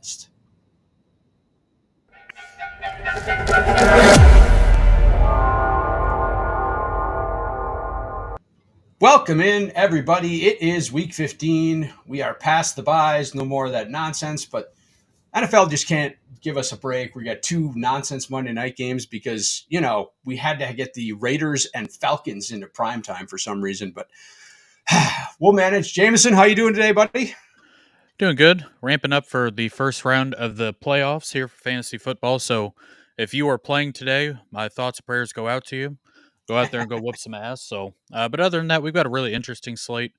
podcast. Welcome in, everybody. It is week 15. We are past the buys. No more of that nonsense, but NFL just can't give us a break. We got two nonsense Monday night games because, we had to get the Raiders and Falcons into prime time for some reason, but we'll manage. Jameson, how you doing today, buddy? Doing good. Ramping up for the first round of the playoffs here for fantasy football. So if you are playing today, my thoughts and prayers go out to you. Go out there and go whoop some ass. But other than that, we've got a really interesting slate.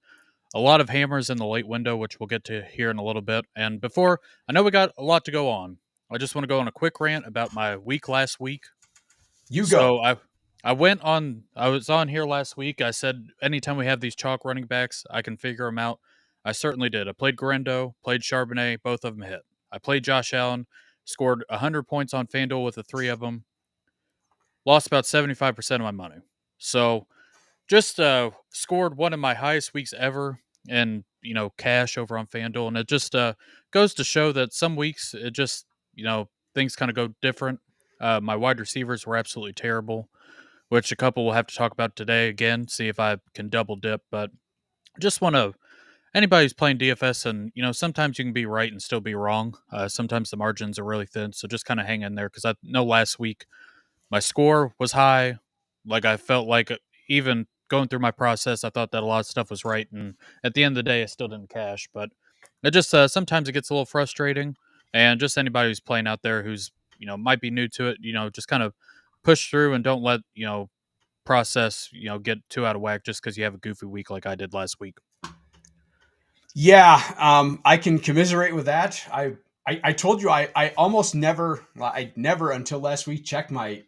A lot of hammers in the late window, which we'll get to here in a little bit. And before, I know we got a lot to go on. I just want to go on a quick rant about my week last week. You go. I was on here last week. I said anytime we have these chalk running backs, I can figure them out. I certainly did. I played Guerrero, played Charbonnet, both of them hit. I played Josh Allen, scored 100 points on FanDuel with the three of them. Lost about 75% of my money. So just scored one of my highest weeks ever in, cash over on FanDuel. And it just goes to show that some weeks it just, things kind of go different. My wide receivers were absolutely terrible, which a couple we'll have to talk about today again, see if I can double dip. But just want to anybody who's playing DFS, and sometimes you can be right and still be wrong. Sometimes the margins are really thin, so just kind of hang in there because I know last week my score was high. Like I felt like even going through my process, I thought that a lot of stuff was right, and at the end of the day, I still didn't cash. But it just sometimes it gets a little frustrating, and just anybody who's playing out there who's might be new to it, just kind of push through and don't let process get too out of whack just because you have a goofy week like I did last week. Yeah, I can commiserate with that. I told you I almost never, I never until last week checked my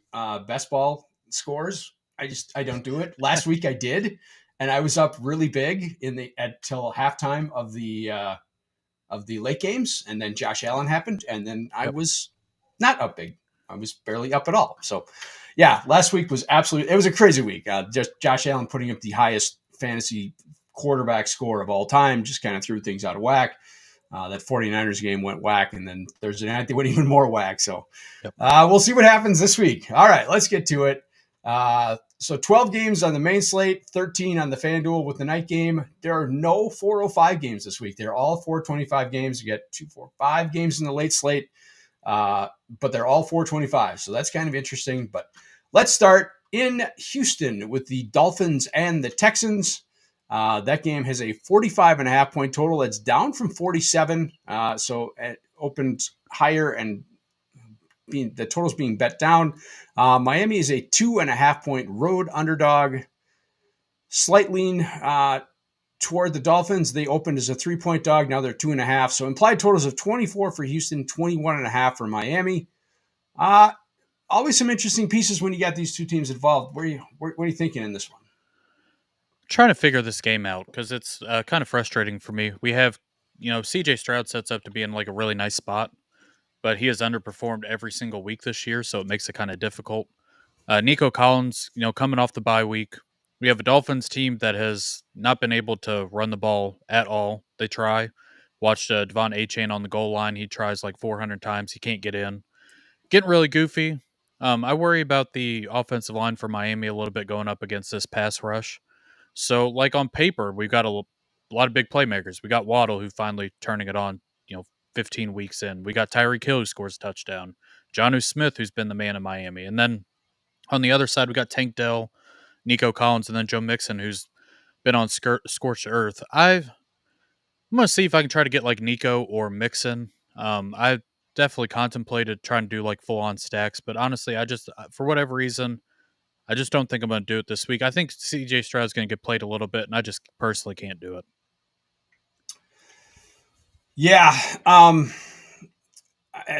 best ball scores. I don't do it. Last week I did, and I was up really big till halftime of the late games, and then Josh Allen happened, and then I was not up big. I was barely up at all. So, yeah, last week was it was a crazy week. Just Josh Allen putting up the highest fantasy quarterback score of all time just kind of threw things out of whack. That 49ers game went whack, and then Thursday night they went even more whack. So we'll see what happens this week. All right, let's get to it. So 12 games on the main slate, 13 on the FanDuel with the night game. There are no 405 games this week. They're all 425 games. You get 2, 4, 5 games in the late slate, but they're all 425. So that's kind of interesting. But let's start in Houston with the Dolphins and the Texans. That game has a 45.5 point total. It's down from 47. So it opened higher, and the total's being bet down. Miami is a 2.5 point road underdog. Slight lean toward the Dolphins. They opened as a 3-point dog. Now they're 2.5. So implied totals of 24 for Houston, 21.5 for Miami. Always some interesting pieces when you got these two teams involved. What are you thinking in this one? Trying to figure this game out because it's kind of frustrating for me. We have, CJ Stroud sets up to be in like a really nice spot, but he has underperformed every single week this year, so it makes it kind of difficult. Nico Collins, coming off the bye week. We have a Dolphins team that has not been able to run the ball at all. They try. Watched Devon Achane on the goal line. He tries like 400 times. He can't get in. Getting really goofy. I worry about the offensive line for Miami a little bit going up against this pass rush. So, like on paper, we've got a lot of big playmakers. We got Waddle, who finally turning it on, 15 weeks in. We got Tyreek Hill, who scores a touchdown. Jonnu Smith, who's been the man in Miami. And then on the other side, we got Tank Dell, Nico Collins, and then Joe Mixon, who's been on scorched earth. I'm going to see if I can try to get like Nico or Mixon. I definitely contemplated trying to do like full-on stacks, but honestly, for whatever reason, I just don't think I'm going to do it this week. I think CJ Stroud's going to get played a little bit, and I just personally can't do it. Yeah. I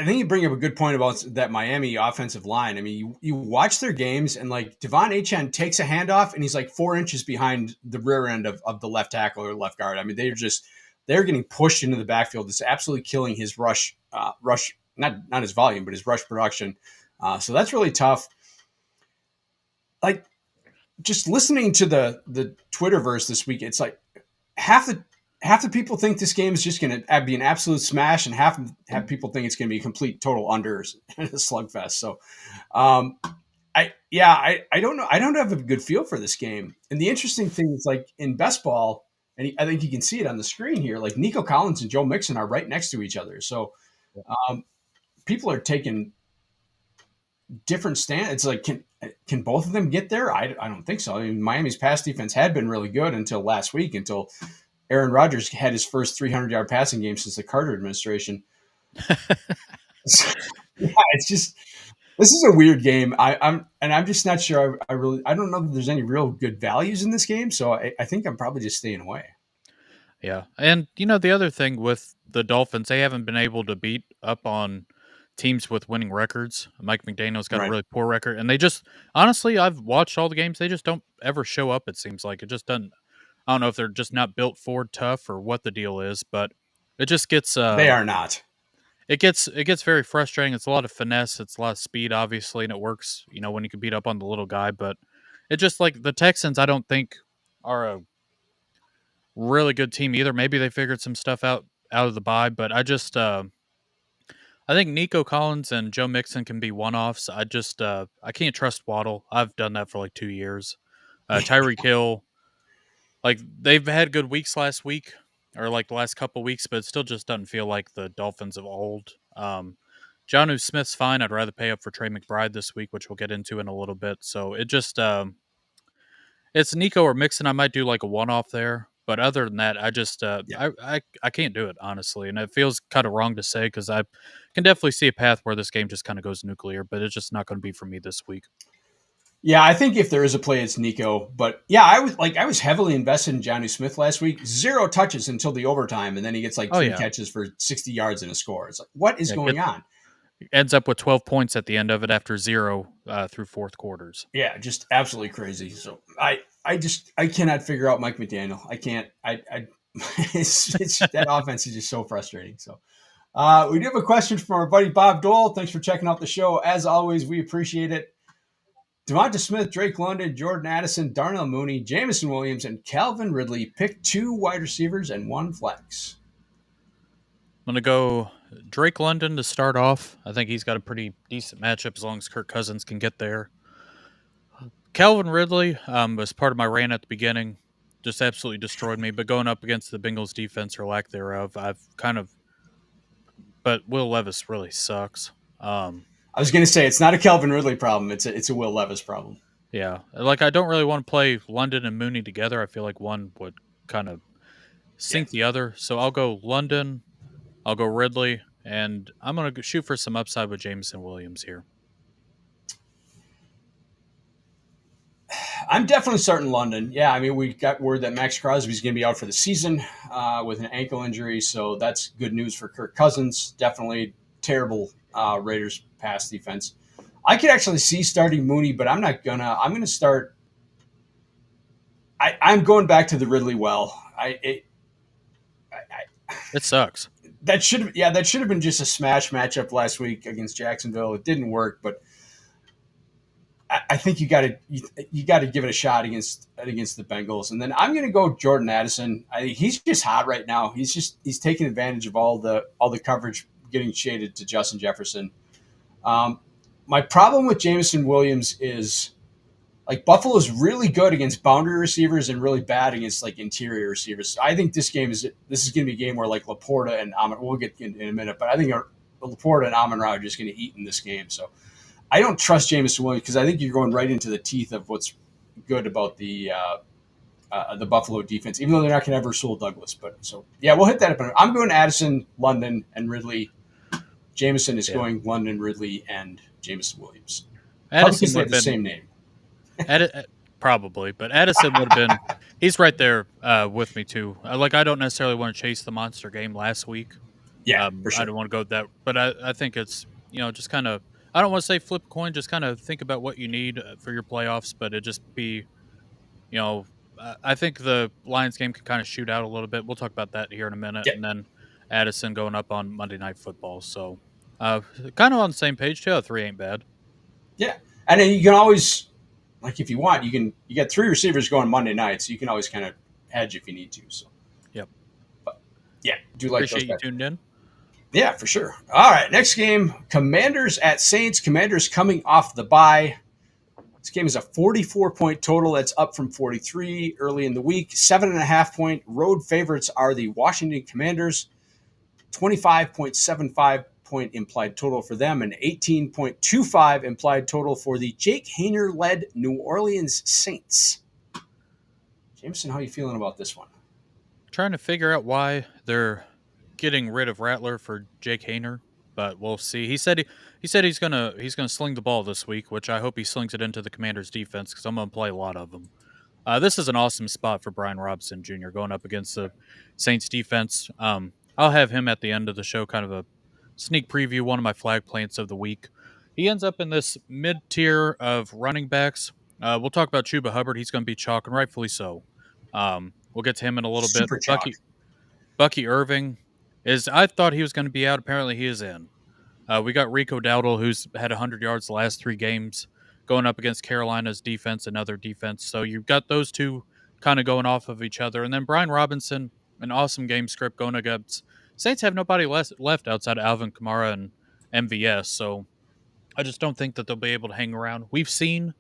think you bring up a good point about that Miami offensive line. I mean, you watch their games, and like Devon Achane takes a handoff, and he's like 4 inches behind the rear end of the left tackle or left guard. I mean, they're getting pushed into the backfield. It's absolutely killing his rush, not his volume, but his rush production. So that's really tough. Like, just listening to the Twitterverse this week, it's like half half the people think this game is just going to be an absolute smash, and half people think it's going to be a complete total unders and a slugfest. So, um, I don't know. I don't have a good feel for this game. And the interesting thing is, like in best ball, and I think you can see it on the screen here. Like Nico Collins and Joe Mixon are right next to each other. So, um, people are taking different stand. It's like can both of them get there? I don't think so. I mean, Miami's pass defense had been really good until last week, until Aaron Rodgers had his first 300-yard passing game since the Carter administration. So, yeah, it's just this is a weird game. I'm just not sure. I don't know that there's any real good values in this game. So I think I'm probably just staying away. Yeah. And, the other thing with the Dolphins, they haven't been able to beat up on teams with winning records. Mike McDaniel's got a Right. really poor record. And they just, honestly, I've watched all the games. They just don't ever show up, it seems like. It just doesn't, I don't know if they're just not built Ford tough or what the deal is, but it just gets, They are not. it gets very frustrating. It's a lot of finesse. It's a lot of speed, obviously, and it works, when you can beat up on the little guy. But it just like the Texans, I don't think are a really good team either. Maybe they figured some stuff out of the bye, but I think Nico Collins and Joe Mixon can be one offs. I can't trust Waddle. I've done that for like 2 years. Tyreek Hill, like they've had good weeks last week or like the last couple weeks, but it still just doesn't feel like the Dolphins of old. Jonnu Smith's fine. I'd rather pay up for Trey McBride this week, which we'll get into in a little bit. So it just it's Nico or Mixon. I might do like a one off there, but other than that, I just Yeah. I can't do it honestly, and it feels kind of wrong to say because I can definitely see a path where this game just kind of goes nuclear, but it's just not going to be for me this week. Yeah, I think if there is a play, it's Nico. But yeah, I was heavily invested in Johnny Smith last week. 0 touches until the overtime, and then he gets like Oh 3 yeah, catches for 60 yards and a score. It's like, what is yeah. going on? Ends up with 12 points at the end of it after 0 through fourth quarters. Yeah, just absolutely crazy. So I cannot figure out Mike McDaniel. I can't. I it's that offense is just so frustrating. So we do have a question from our buddy Bob Dole. Thanks for checking out the show. As always, we appreciate it. Devonta Smith, Drake London, Jordan Addison, Darnell Mooney, Jameson Williams, and Calvin Ridley pick 2 wide receivers and 1 flex. I'm going to go Drake London to start off. I think he's got a pretty decent matchup as long as Kirk Cousins can get there. Calvin Ridley was part of my rant at the beginning. Just absolutely destroyed me. But going up against the Bengals defense or lack thereof, but Will Levis really sucks. I was going to say it's not a Calvin Ridley problem. It's a Will Levis problem. Yeah. Like, I don't really want to play London and Mooney together. I feel like one would kind of sink the other. So I'll go London. I'll go Ridley. And I'm going to shoot for some upside with Jameson Williams here. I'm definitely starting London. Yeah, I mean, we got word that Max Crosby's going to be out for the season with an ankle injury, so that's good news for Kirk Cousins. Definitely terrible Raiders pass defense. I could actually see starting Mooney, but I'm not gonna. I'm gonna start. I'm going back to the Ridley well. It sucks. That should have been just a smash matchup last week against Jacksonville. It didn't work, but I think you got to give it a shot against the Bengals. And then I'm going to go Jordan Addison. He's just hot right now. He's taking advantage of all the coverage getting shaded to Justin Jefferson. My problem with Jameson Williams is like Buffalo's really good against boundary receivers and really bad against like interior receivers. So I think this is going to be a game where like Laporta and Amon, we'll get in a minute, but I think Laporta and Amon-Ra are just going to eat in this game. So I don't trust Jameson Williams because I think you're going right into the teeth of what's good about the Buffalo defense, even though they're not going to have Rasul Douglas. But so yeah, we'll hit that up. I'm going Addison, London, and Ridley. Jameson is going London, Ridley, and Jameson Williams. Addison would have the same name. Probably, but Addison would have been. He's right there with me too. I don't necessarily want to chase the monster game last week. Yeah, for sure. I don't want to go that, but I think it's just kind of. I don't want to say flip a coin. Just kind of think about what you need for your playoffs, but it just be, I think the Lions game can kind of shoot out a little bit. We'll talk about that here in a minute, and then Addison going up on Monday Night Football. So, kind of on the same page. 2-3 ain't bad. Yeah, and then you can always, like, if you want, you get 3 receivers going Monday night, so you can always kind of hedge if you need to. So, yep. Yeah, do like those Appreciate you bets. tuned in. Yeah, for sure. All right, next game, Commanders at Saints. Commanders coming off the bye. This game is a 44-point total. That's up from 43 early in the week. 7.5-point road favorites are the Washington Commanders. 25.75-point implied total for them, and 18.25 implied total for the Jake Haener-led New Orleans Saints. Jameson, how are you feeling about this one? Trying to figure out why they're getting rid of Rattler for Jake Haener, but we'll see. He said he's gonna sling the ball this week, which I hope he slings it into the Commanders' defense because I'm gonna play a lot of them. This is an awesome spot for Brian Robinson Jr. going up against the Saints defense. I'll have him at the end of the show, kind of a sneak preview, one of my flag plants of the week. He ends up in this mid tier of running backs. We'll talk about Chuba Hubbard. He's going to be chalk, and rightfully so. We'll get to him in a little bit. Super chalk. Bucky Irving is. I thought he was going to be out. Apparently, he is in. We got Rico Dowdle, who's had 100 yards the last 3 games, going up against Carolina's defense, another defense. So you've got those two kind of going off of each other. And then Brian Robinson, an awesome game script going against Saints have nobody left outside of Alvin Kamara and MVS. So I just don't think that they'll be able to hang around. We've seen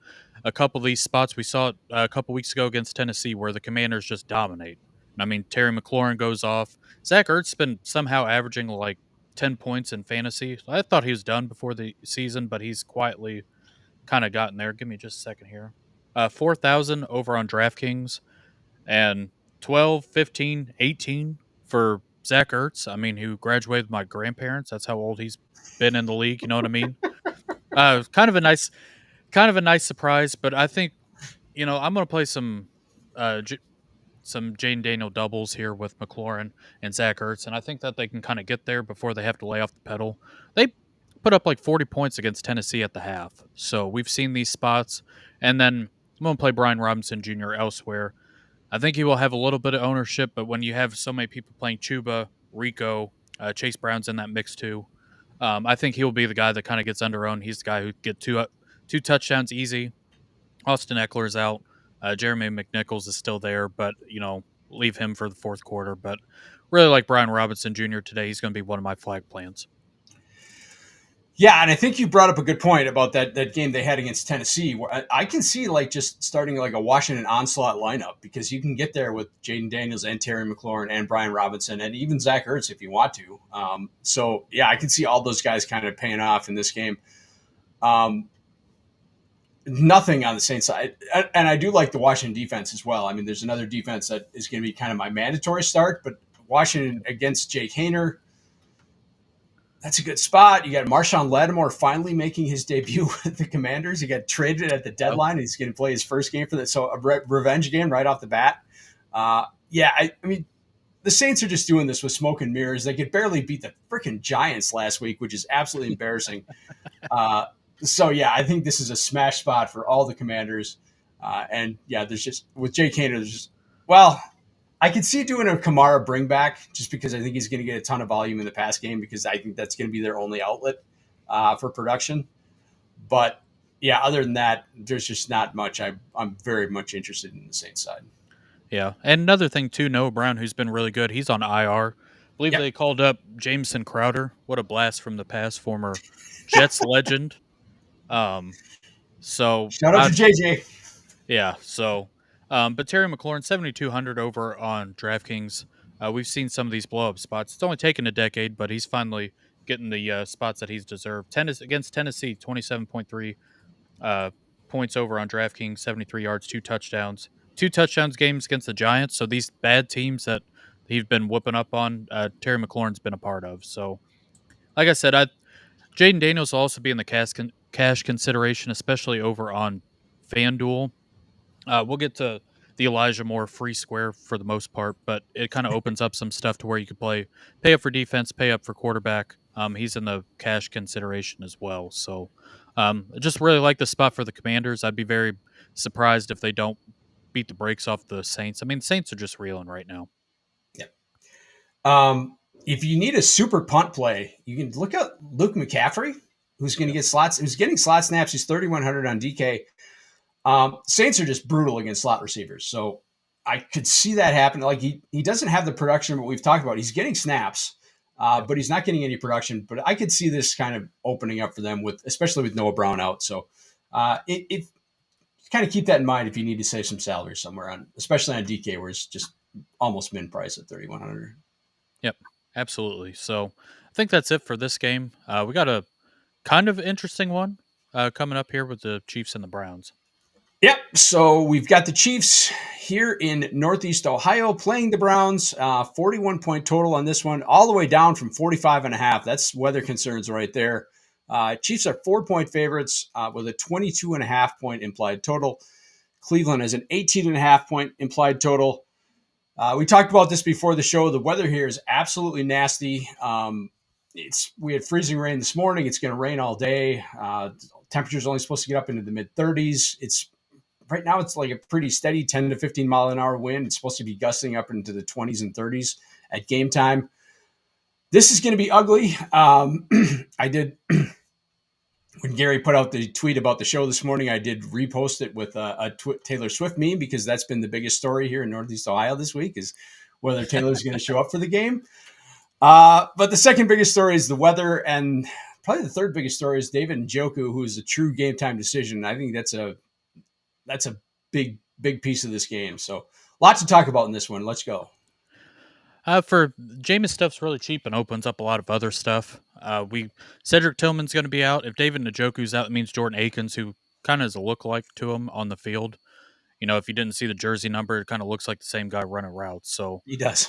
a couple of these spots. We saw it a couple weeks ago against Tennessee where the Commanders just dominate. I mean, Terry McLaurin goes off. Zach Ertz's been somehow averaging like 10 points in fantasy. I thought he was done before the season, but he's quietly kind of gotten there. Give me just a second here. 4,000 over on DraftKings and 12, 15, 18 for Zach Ertz. I mean, who graduated with my grandparents. That's how old he's been in the league. You know what I mean? Kind of a nice surprise, but I think I'm going to play some Jane Daniel doubles here with McLaurin and Zach Ertz, and I think that they can kind of get there before they have to lay off the pedal. They put up like 40 points against Tennessee at the half, so we've seen these spots. And then I'm going to play Brian Robinson Jr. elsewhere. I think he will have a little bit of ownership, but when you have so many people playing Chuba, Rico, Chase Brown's in that mix too. I think he'll be the guy that kind of gets under owned. He's the guy who get two touchdowns easy. Austin Eckler's out. Jeremy McNichols is still there, but leave him for the fourth quarter. But really like Brian Robinson Jr. today. He's going to be one of my flag plans. Yeah, and I think you brought up a good point about that game they had against Tennessee. Where I can see like just starting like a Washington onslaught lineup because you can get there with Jaden Daniels and Terry McLaurin and Brian Robinson and even Zach Ertz if you want to. So yeah, I can see all those guys kind of paying off in this game. Nothing on the Saints side, and I do like the Washington defense as well. I mean, there's another defense that is going to be kind of my mandatory start, but Washington against Jake Haener. That's a good spot. You got Marshawn Lattimore finally making his debut with the Commanders. He got traded at the deadline. He's going to play his first game for that. So a revenge game right off the bat. I mean, the Saints are just doing this with smoke and mirrors. They could barely beat the freaking Giants last week, which is absolutely embarrassing. I think this is a smash spot for all the Commanders. There's just with Jake Haener, I could see doing a Kamara bring back just because I think he's going to get a ton of volume in the pass game because I think that's going to be their only outlet for production. But yeah, other than that, there's just not much. I'm very much interested in the Saints side. Yeah, and another thing too, Noah Brown, who's been really good. He's on IR. I believe they called up Jameson Crowder. What a blast from the past, former Jets legend. So shout out to JJ. Yeah. So, but Terry McLaurin, 7,200 over on DraftKings. We've seen some of these blow up spots. It's only taken a decade, but he's finally getting the spots that he's deserved. Tennis against Tennessee, 27.3 points over on DraftKings, 73 yards, 2 touchdowns. 2 touchdowns games against the Giants. So these bad teams that he's been whooping up on, Terry McLaurin's been a part of. So, like I said, Jaden Daniels will also be in the cash consideration, especially over on FanDuel. We'll get to the Elijah Moore free square for the most part, but it kind of opens up some stuff to where you could pay up for defense, pay up for quarterback. He's in the cash consideration as well. So I just really like the spot for the Commanders. I'd be very surprised if they don't beat the brakes off the Saints. I mean, the Saints are just reeling right now. Yeah. If you need a super punt play, you can look at Luke McCaffrey, who's going to get slots. Who's getting slot snaps. He's 3,100 on DK. Saints are just brutal against slot receivers. So I could see that happen. Like he doesn't have the production, but we've talked about. He's getting snaps, Yep. but he's not getting any production. But I could see this kind of opening up for them with, especially with Noah Brown out. So it kind of keep that in mind if you need to save some salary somewhere on, especially on DK, where it's just almost min price at 3,100. Yep. Absolutely. So I think that's it for this game. We got a kind of interesting one coming up here with the Chiefs and the Browns. Yep. So we've got the Chiefs here in Northeast Ohio playing the Browns. 41-point total on this one, all the way down from 45.5. That's weather concerns right there. Chiefs are 4-point favorites with a 22.5-point implied total. Cleveland is an 18.5-point implied total. We talked about this before the show. The weather here is absolutely nasty. We had freezing rain this morning. It's going to rain all day. Temperature's only supposed to get up into the mid 30s. It's right now it's like a pretty steady 10 to 15 mile an hour wind. It's supposed to be gusting up into the 20s and 30s at game time. This is going to be ugly. I did when Gary put out the tweet about the show this morning, I did repost it with a Taylor Swift meme because that's been the biggest story here in Northeast Ohio this week is whether Taylor's going to show up for the game. But the second biggest story is the weather, and probably the third biggest story is David Njoku, who is a true game time decision. I think that's a big piece of this game. So lots to talk about in this one. Let's go. For Jameis stuff's really cheap and opens up a lot of other stuff. Cedric Tillman's going to be out. If David Njoku's out, it means Jordan Akins, who kind of is a lookalike to him on the field. You know, if you didn't see the jersey number, it kind of looks like the same guy running routes. So He does.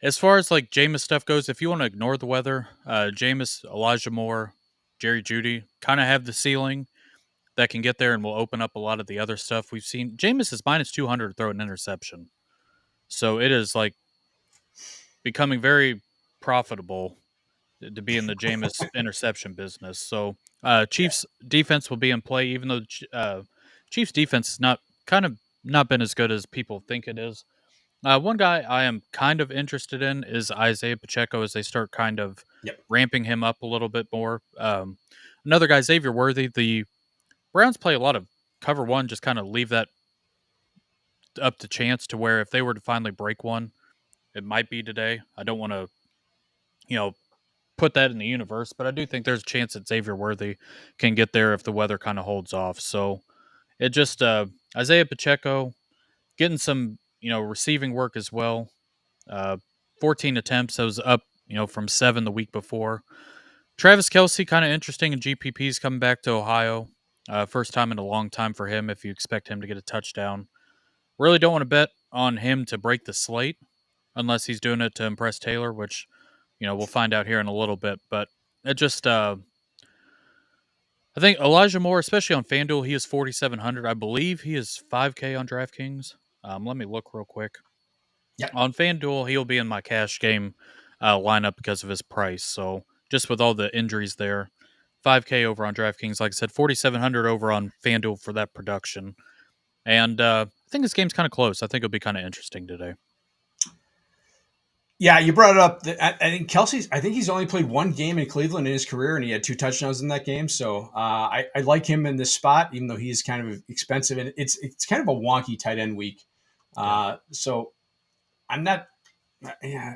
As far as like Jameis stuff goes, if you want to ignore the weather, Jameis, Elijah Moore, Jerry Jeudy kind of have the ceiling that can get there and will open up a lot of the other stuff we've seen. Jameis is minus 200 to throw an interception. So it is like becoming very profitable to be in the Jameis interception business. So Chiefs defense will be in play, even though Chiefs defense is not been as good as people think it is. One guy I am kind of interested in is Isaiah Pacheco as they start kind of Yep. ramping him up a little bit more. Another guy, Xavier Worthy. The Browns play a lot of cover one, just kind of leave that up to chance to where if they were to finally break one, it might be today. I don't want to, put that in the universe, but I do think there's a chance that Xavier Worthy can get there if the weather kind of holds off. So it just Isaiah Pacheco getting some receiving work as well. 14 attempts, that was up from 7 the week before. Travis Kelce, kind of interesting, and GPP's coming back to Ohio. First time in a long time for him. If you expect him to get a touchdown, really don't want to bet on him to break the slate unless he's doing it to impress Taylor, which we'll find out here in a little bit. But it just I think Elijah Moore, especially on FanDuel, he is 4,700. I believe he is 5K on DraftKings. Let me look real quick. Yep. On FanDuel, he'll be in my cash game lineup because of his price. So just with all the injuries there, 5K over on DraftKings. Like I said, 4,700 over on FanDuel for that production. And I think this game's kind of close. I think it'll be kind of interesting today. Yeah, you brought it up. I think Kelsey's. I think he's only played one game in Cleveland in his career, and he had 2 touchdowns in that game. So I like him in this spot, even though he's kind of expensive, and it's kind of a wonky tight end week. So I'm not. Yeah,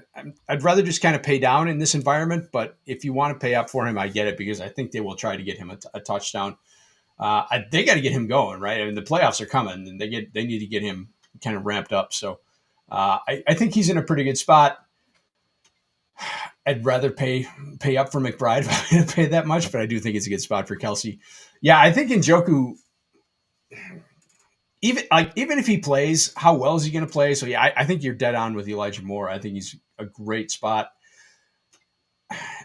I'd rather just kind of pay down in this environment. But if you want to pay up for him, I get it because I think they will try to get him a touchdown. They got to get him going, right? I mean, the playoffs are coming, and they need to get him kind of ramped up. So I think he's in a pretty good spot. I'd rather pay up for McBride if I'm going to pay that much, but I do think it's a good spot for Kelce. Yeah, I think Njoku, even if he plays, how well is he going to play? So yeah, I think you're dead on with Elijah Moore. I think he's a great spot.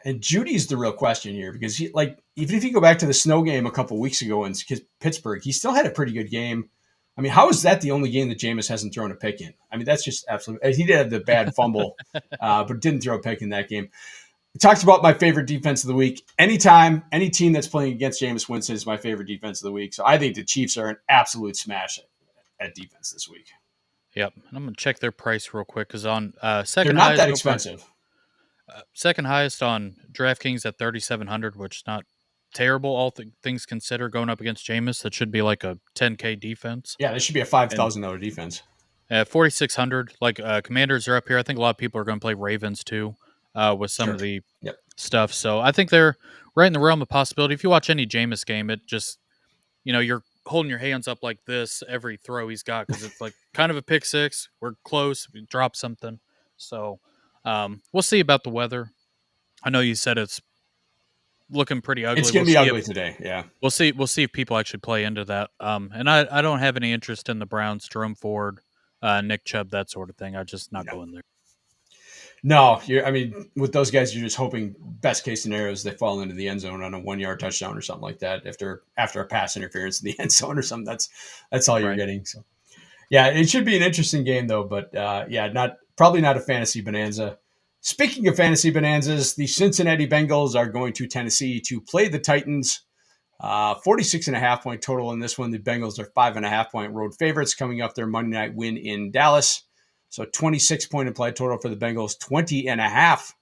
And Judy's the real question here because even if you go back to the snow game a couple weeks ago in Pittsburgh, he still had a pretty good game. I mean, how is that the only game that Jameis hasn't thrown a pick in? I mean, that's just absolutely. He did have the bad fumble, but didn't throw a pick in that game. We talked about my favorite defense of the week. Anytime, any team that's playing against Jameis Winston is my favorite defense of the week. So I think the Chiefs are an absolute smash at defense this week. Yep. I'm going to check their price real quick because on they're not that expensive. Second highest on DraftKings at 3,700, which is not terrible, all things considered, going up against Jameis. That should be like a 10K defense. Yeah, this should be a $5,000 defense. At 4,600, like Commanders are up here. I think a lot of people are going to play Ravens too, with some Sure. of the Yep. stuff. So I think they're right in the realm of possibility. If you watch any Jameis game, it just you're holding your hands up like this every throw he's got because it's like kind of a pick six. We're close. We drop something. So we'll see about the weather. I know you said it's looking pretty It's ugly. going We'll to be see if ugly today. Yeah. we'll see if people actually play into that. And I don't have any interest in the Browns, Jerome Ford, Nick Chubb, that sort of thing. I just not No. going there. No, I mean, with those guys, you're just hoping best case scenarios they fall into the end zone on a 1 yard touchdown or something like that. After a pass interference in the end zone or something, that's all you're Right. getting. So yeah, it should be an interesting game though. But yeah, not probably not a fantasy bonanza. Speaking of fantasy bonanzas, the Cincinnati Bengals are going to Tennessee to play the Titans. 46.5 point total in this one. The Bengals are 5.5 point road favorites coming off their Monday night win in Dallas. So 26 point implied total for the Bengals, 20.5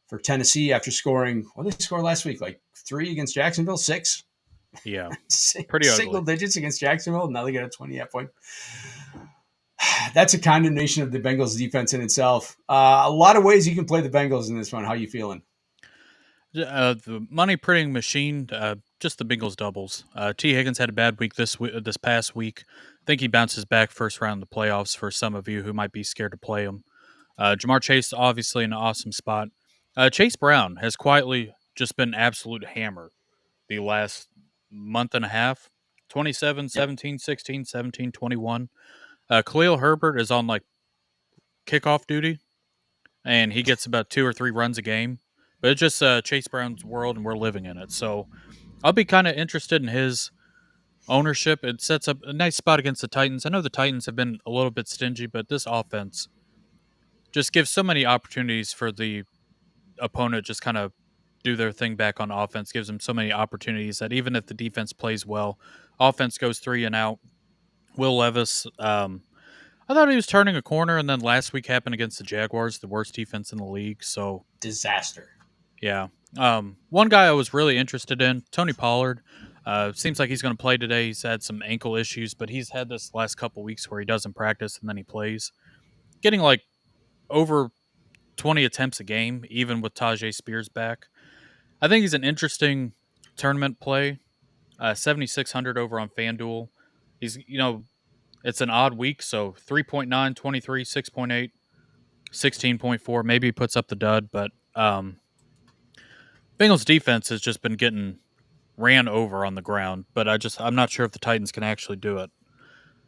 for Tennessee after scoring, what did they score last week? Like 3 against Jacksonville, 6? Yeah. Pretty Single ugly. digits against Jacksonville. Now they got a 20.5 point. That's a condemnation of the Bengals defense in itself. A lot of ways you can play the Bengals in this one. How you feeling? The money printing machine, just the Bengals doubles. T. Higgins had a bad week this past week. I think he bounces back first round of the playoffs for some of you who might be scared to play him. Jamar Chase, obviously an awesome spot. Chase Brown has quietly just been an absolute hammer the last month and a half. 27, Yep. 17, 16, 17, 21. Khalil Herbert is on like kickoff duty, and he gets about 2 or 3 runs a game. But it's just Chase Brown's world, and we're living in it. So I'll be kind of interested in his ownership. It sets up a nice spot against the Titans. I know the Titans have been a little bit stingy, but this offense just gives so many opportunities for the opponent just kind of do their thing back on offense. Gives them so many opportunities that even if the defense plays well, offense goes 3 and out. Will Levis, I thought he was turning a corner, and then last week happened against the Jaguars, the worst defense in the league. So Disaster. yeah, one guy I was really interested in, Tony Pollard. Seems like he's going to play today. He's had some ankle issues, but he's had this last couple weeks where he doesn't practice and then he plays, getting like over 20 attempts a game, even with Tajay Spears back. I think he's an interesting tournament play. 7,600 over on FanDuel. He's, it's an odd week, so 3.9, 23, 6.8, 16.4. Maybe he puts up the dud, but Bengals defense has just been getting ran over on the ground, but I'm not sure if the Titans can actually do it.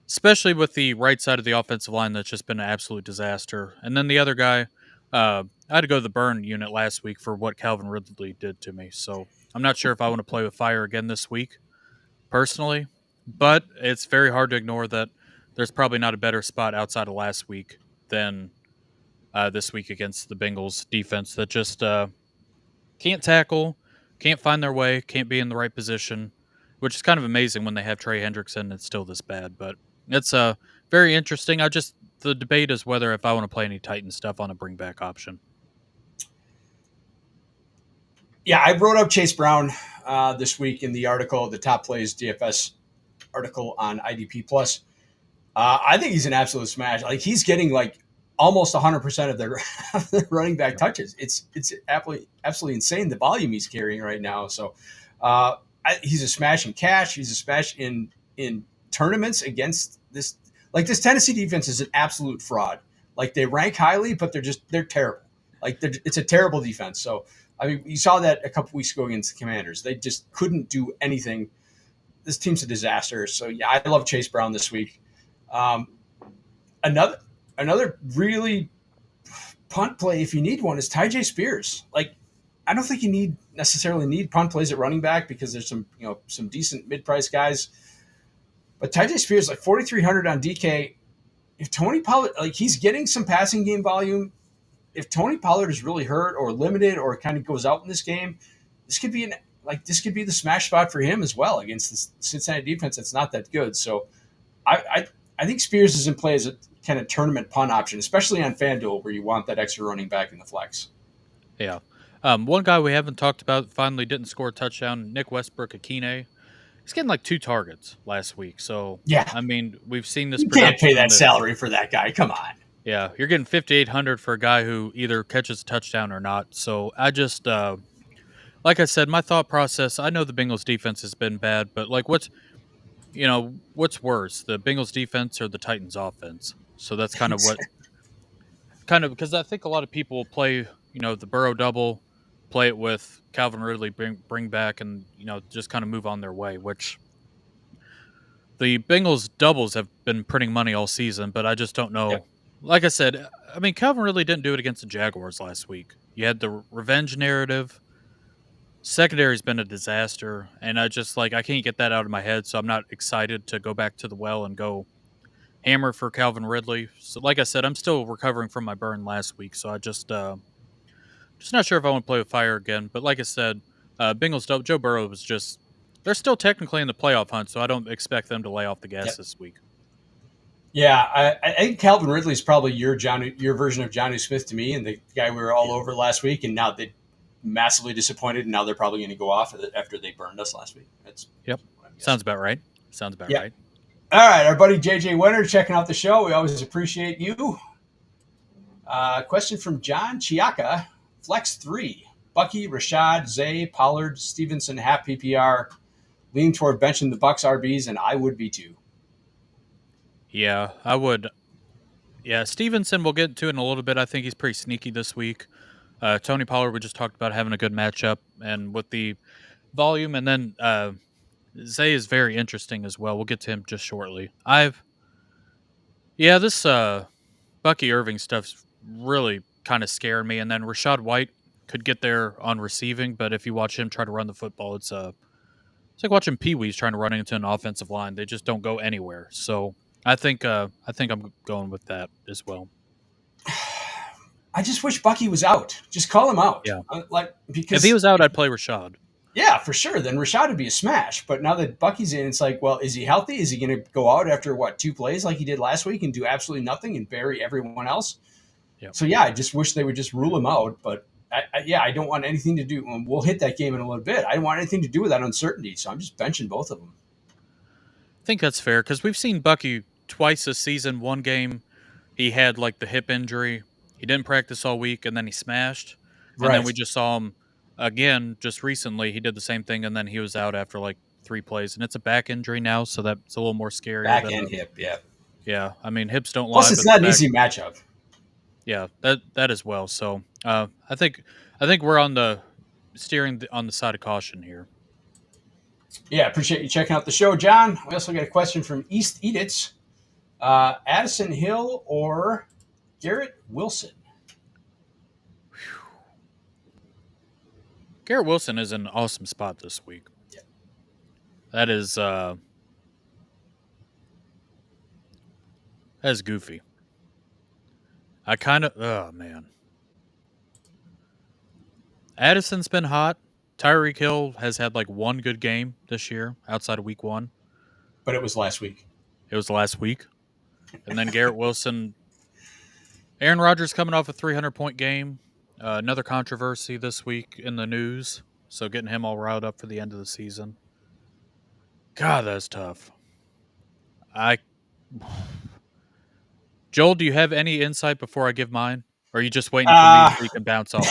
Especially with the right side of the offensive line that's just been an absolute disaster. And then the other guy, I had to go to the burn unit last week for what Calvin Ridley did to me. So I'm not sure if I want to play with fire again this week, personally. But it's very hard to ignore that there's probably not a better spot outside of last week than this week against the Bengals defense that just can't tackle, can't find their way, can't be in the right position, which is kind of amazing when they have Trey Hendrickson and it's still this bad. But it's very interesting. The debate is whether if I want to play any Titan stuff on a bring back option. Yeah, I wrote up Chase Brown this week in the article, the top plays DFS article on IDP Plus. I think he's an absolute smash. Like he's getting like almost 100% of their, running back touches. It's absolutely insane the volume he's carrying right now. So he's a smash in cash. He's a smash in tournaments against this. Like this Tennessee defense is an absolute fraud. Like they rank highly, but they're terrible. Like it's a terrible defense. So I mean, you saw that a couple weeks ago against the Commanders. They just couldn't do anything. This team's a disaster. So yeah, I love Chase Brown this week. Um, another really punt play, if you need one, is Tajay Spears. Like, I don't think you necessarily need punt plays at running back because there's some decent mid price guys. But Tajay Spears, like 4,300 on DK. If Tony Pollard, like he's getting some passing game volume. If Tony Pollard is really hurt or limited or kind of goes out in this game, this could be the smash spot for him as well against the Cincinnati defense that's not that good. So I think Spears is in play as a kind of tournament punt option, especially on FanDuel where you want that extra running back in the flex. Yeah. One guy we haven't talked about finally didn't score a touchdown, Nick Westbrook Akine. he's getting like 2 targets last week. So, Yeah, I mean, we've seen this you can't production pay on that the salary for that guy. Come on. yeah, you're getting 5,800 for a guy who either catches a touchdown or not. So, I just like I said, my thought process, I know the Bengals defense has been bad, but like what's worse, the Bengals defense or the Titans offense? So that's kind of because I think a lot of people will play, the Burrow double, play it with Calvin Ridley, bring back, and just kind of move on their way. Which the Bengals doubles have been printing money all season, but I just don't Yep. know. Like I said, I mean, Calvin Ridley didn't do it against the Jaguars last week. You had the revenge narrative. Secondary's been a disaster, and I can't get that out of my head, so I'm not excited to go back to the well and go hammer for Calvin Ridley. So, like I said, I'm still recovering from my burn last week, so I just not sure if I want to play with fire again. But like I said, Bengals Joe Burrow was just they're still technically in the playoff hunt, so I don't expect them to lay off the gas Yep. this week. Yeah, I think Calvin Ridley is probably your version of Johnny Smith to me, and the guy we were all Yeah. over last week, and now they massively disappointed, and now they're probably going to go off after they burned us last week. That's Yep. what I'm Sounds guessing. about right. Sounds about Yeah. right. All right, our buddy JJ Winter checking out the show. We always appreciate you. Question from John Chiaka, Flex 3. Bucky, Rashad, Zay, Pollard, Stevenson, half PPR, leaning toward benching the Bucks RBs, and I would be too. Yeah, I would. Yeah, Stevenson, we'll get to it in a little bit. I think he's pretty sneaky this week. Tony Pollard, we just talked about having a good matchup, and with the volume, and then Zay is very interesting as well. We'll get to him just shortly. This Bucky Irving stuff's really kind of scared me, and then Rashad White could get there on receiving, but if you watch him try to run the football, it's like watching Pee Wee's trying to run into an offensive line. They just don't go anywhere. So I think I'm going with that as well. I just wish Bucky was out. Just call him out. Yeah, Like if he because was out, I'd play Rashad. yeah, for sure. Then Rashad would be a smash. But now that Bucky's in, it's like, well, is he healthy? Is he going to go out after what 2 plays like he did last week and do absolutely nothing and bury everyone else? Yeah, So yeah, I just wish they would just rule him out. But I don't want anything to do. We'll hit that game in a little bit. I don't want anything to do with that uncertainty. So I'm just benching both of them. I think that's fair because we've seen Bucky twice this season. One game he had like the hip injury. He didn't practice all week, and then he smashed. And then Right. we just saw him again just recently. He did the same thing, and then he was out after like 3 plays. And it's a back injury now, so that's a little more scarier Back than and hip. Yeah. yeah. I mean, hips don't Plus, lie, it's but the not an back, easy matchup. yeah, that as well. So I think we're on the on the side of caution here. Yeah, appreciate you checking out the show, John. We also got a question from East Ediths. Addison Hill or Garrett Wilson? Garrett Wilson is an awesome spot this week. Yeah. That is goofy. I kind of oh man. Addison's been hot. Tyreek Hill has had like one good game this year outside of week 1. But it was last week. It was last week. And then Garrett Wilson, Aaron Rodgers coming off a 300-point game. Another controversy this week in the news. So getting him all riled up for the end of the season. God, that's tough. Joel, do you have any insight before I give mine? Or are you just waiting for me Uh, so you can bounce off?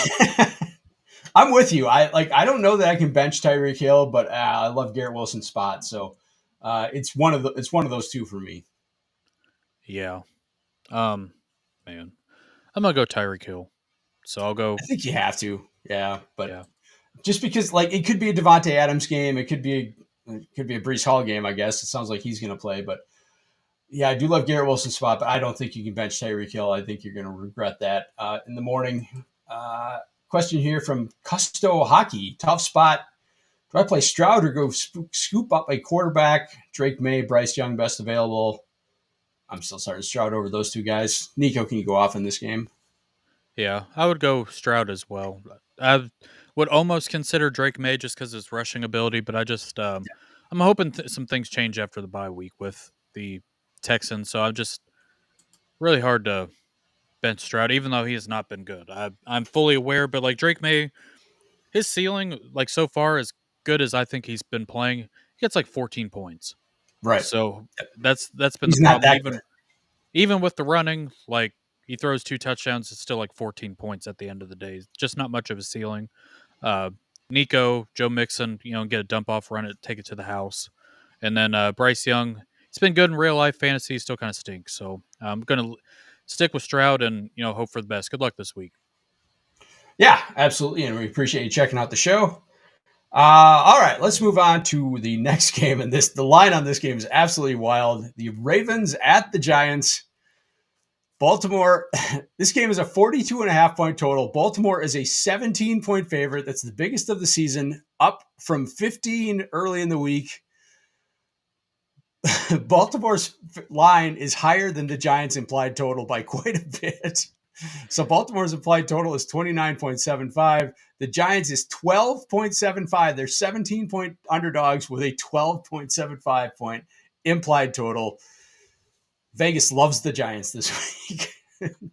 I'm with you. I don't know that I can bench Tyreek Hill, but I love Garrett Wilson's spot. So it's one of those two for me. Yeah. Man. I'm gonna go Tyreek Hill. So I'll go I think you have to. Yeah, but yeah. just because like it could be a Devontae Adams game, it could be a Brees Hall game. I guess it sounds like he's going to play, but yeah, I do love Garrett Wilson's spot, but I don't think you can bench Tyreek Hill. I think you're going to regret that in the morning. Question here from Custo Hockey. Tough spot. Do I play Stroud or go scoop up a quarterback? Drake May, Bryce Young, best available. I'm still starting Stroud over those two guys. Nico, can you go off in this game? Yeah, I would go Stroud as well. I would almost consider Drake May just because of his rushing ability, but I'm hoping some things change after the bye week with the Texans. So I'm just really hard to bench Stroud, even though he has not been good. I'm fully aware, but like Drake May, his ceiling like so far as good as I think he's been playing, gets like 14 points. Right. So that's been the He's not problem. that good. Even with the running, like he throws 2 touchdowns, it's still like 14 points at the end of the day. Just not much of a ceiling. Uh, Nico, Joe Mixon, get a dump off, run it, take it to the house, and then Bryce Young. He's been good in real life fantasy, still kind of stinks. So I'm gonna stick with Stroud and hope for the best. Good luck this week. Yeah, absolutely. And we appreciate you checking out the show. All right, let's move on to the next game. And the line on this game is absolutely wild. The Ravens at the Giants. Baltimore, this game is a 42.5 point total. Baltimore is a 17-point favorite. That's the biggest of the season, up from 15 early in the week. Baltimore's line is higher than the Giants' implied total by quite a bit. So Baltimore's implied total is 29.75. The Giants is 12.75. They're 17-point underdogs with a 12.75 point implied total. Vegas loves the Giants this week.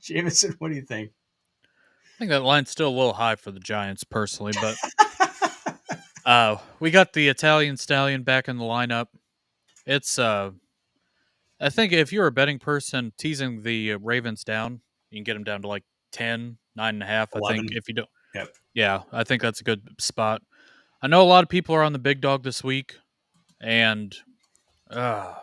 Jameson, what do you think? I think that line's still a little high for the Giants personally, but we got the Italian Stallion back in the lineup. It's I think if you're a betting person, teasing the Ravens down, you can get them down to like 10, 9.5. I think 11. if you don't, Yep. yeah, I think that's a good spot. I know a lot of people are on the big dog this week, and I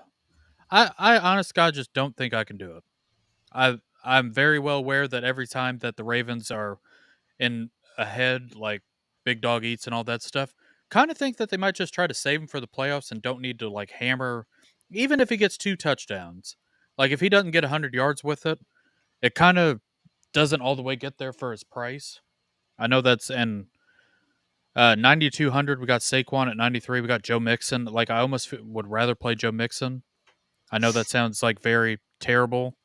honest God just don't think I can do it. I'm very well aware that every time that the Ravens are in ahead, like big dog eats and all that stuff, kind of think that they might just try to save him for the playoffs and don't need to like hammer, even if he gets 2 touchdowns. Like if he doesn't get 100 yards with it, it kind of doesn't all the way get there for his price. I know that's in 9,200. We got Saquon at 93. We got Joe Mixon. Like I almost would rather play Joe Mixon. I know that sounds like very terrible,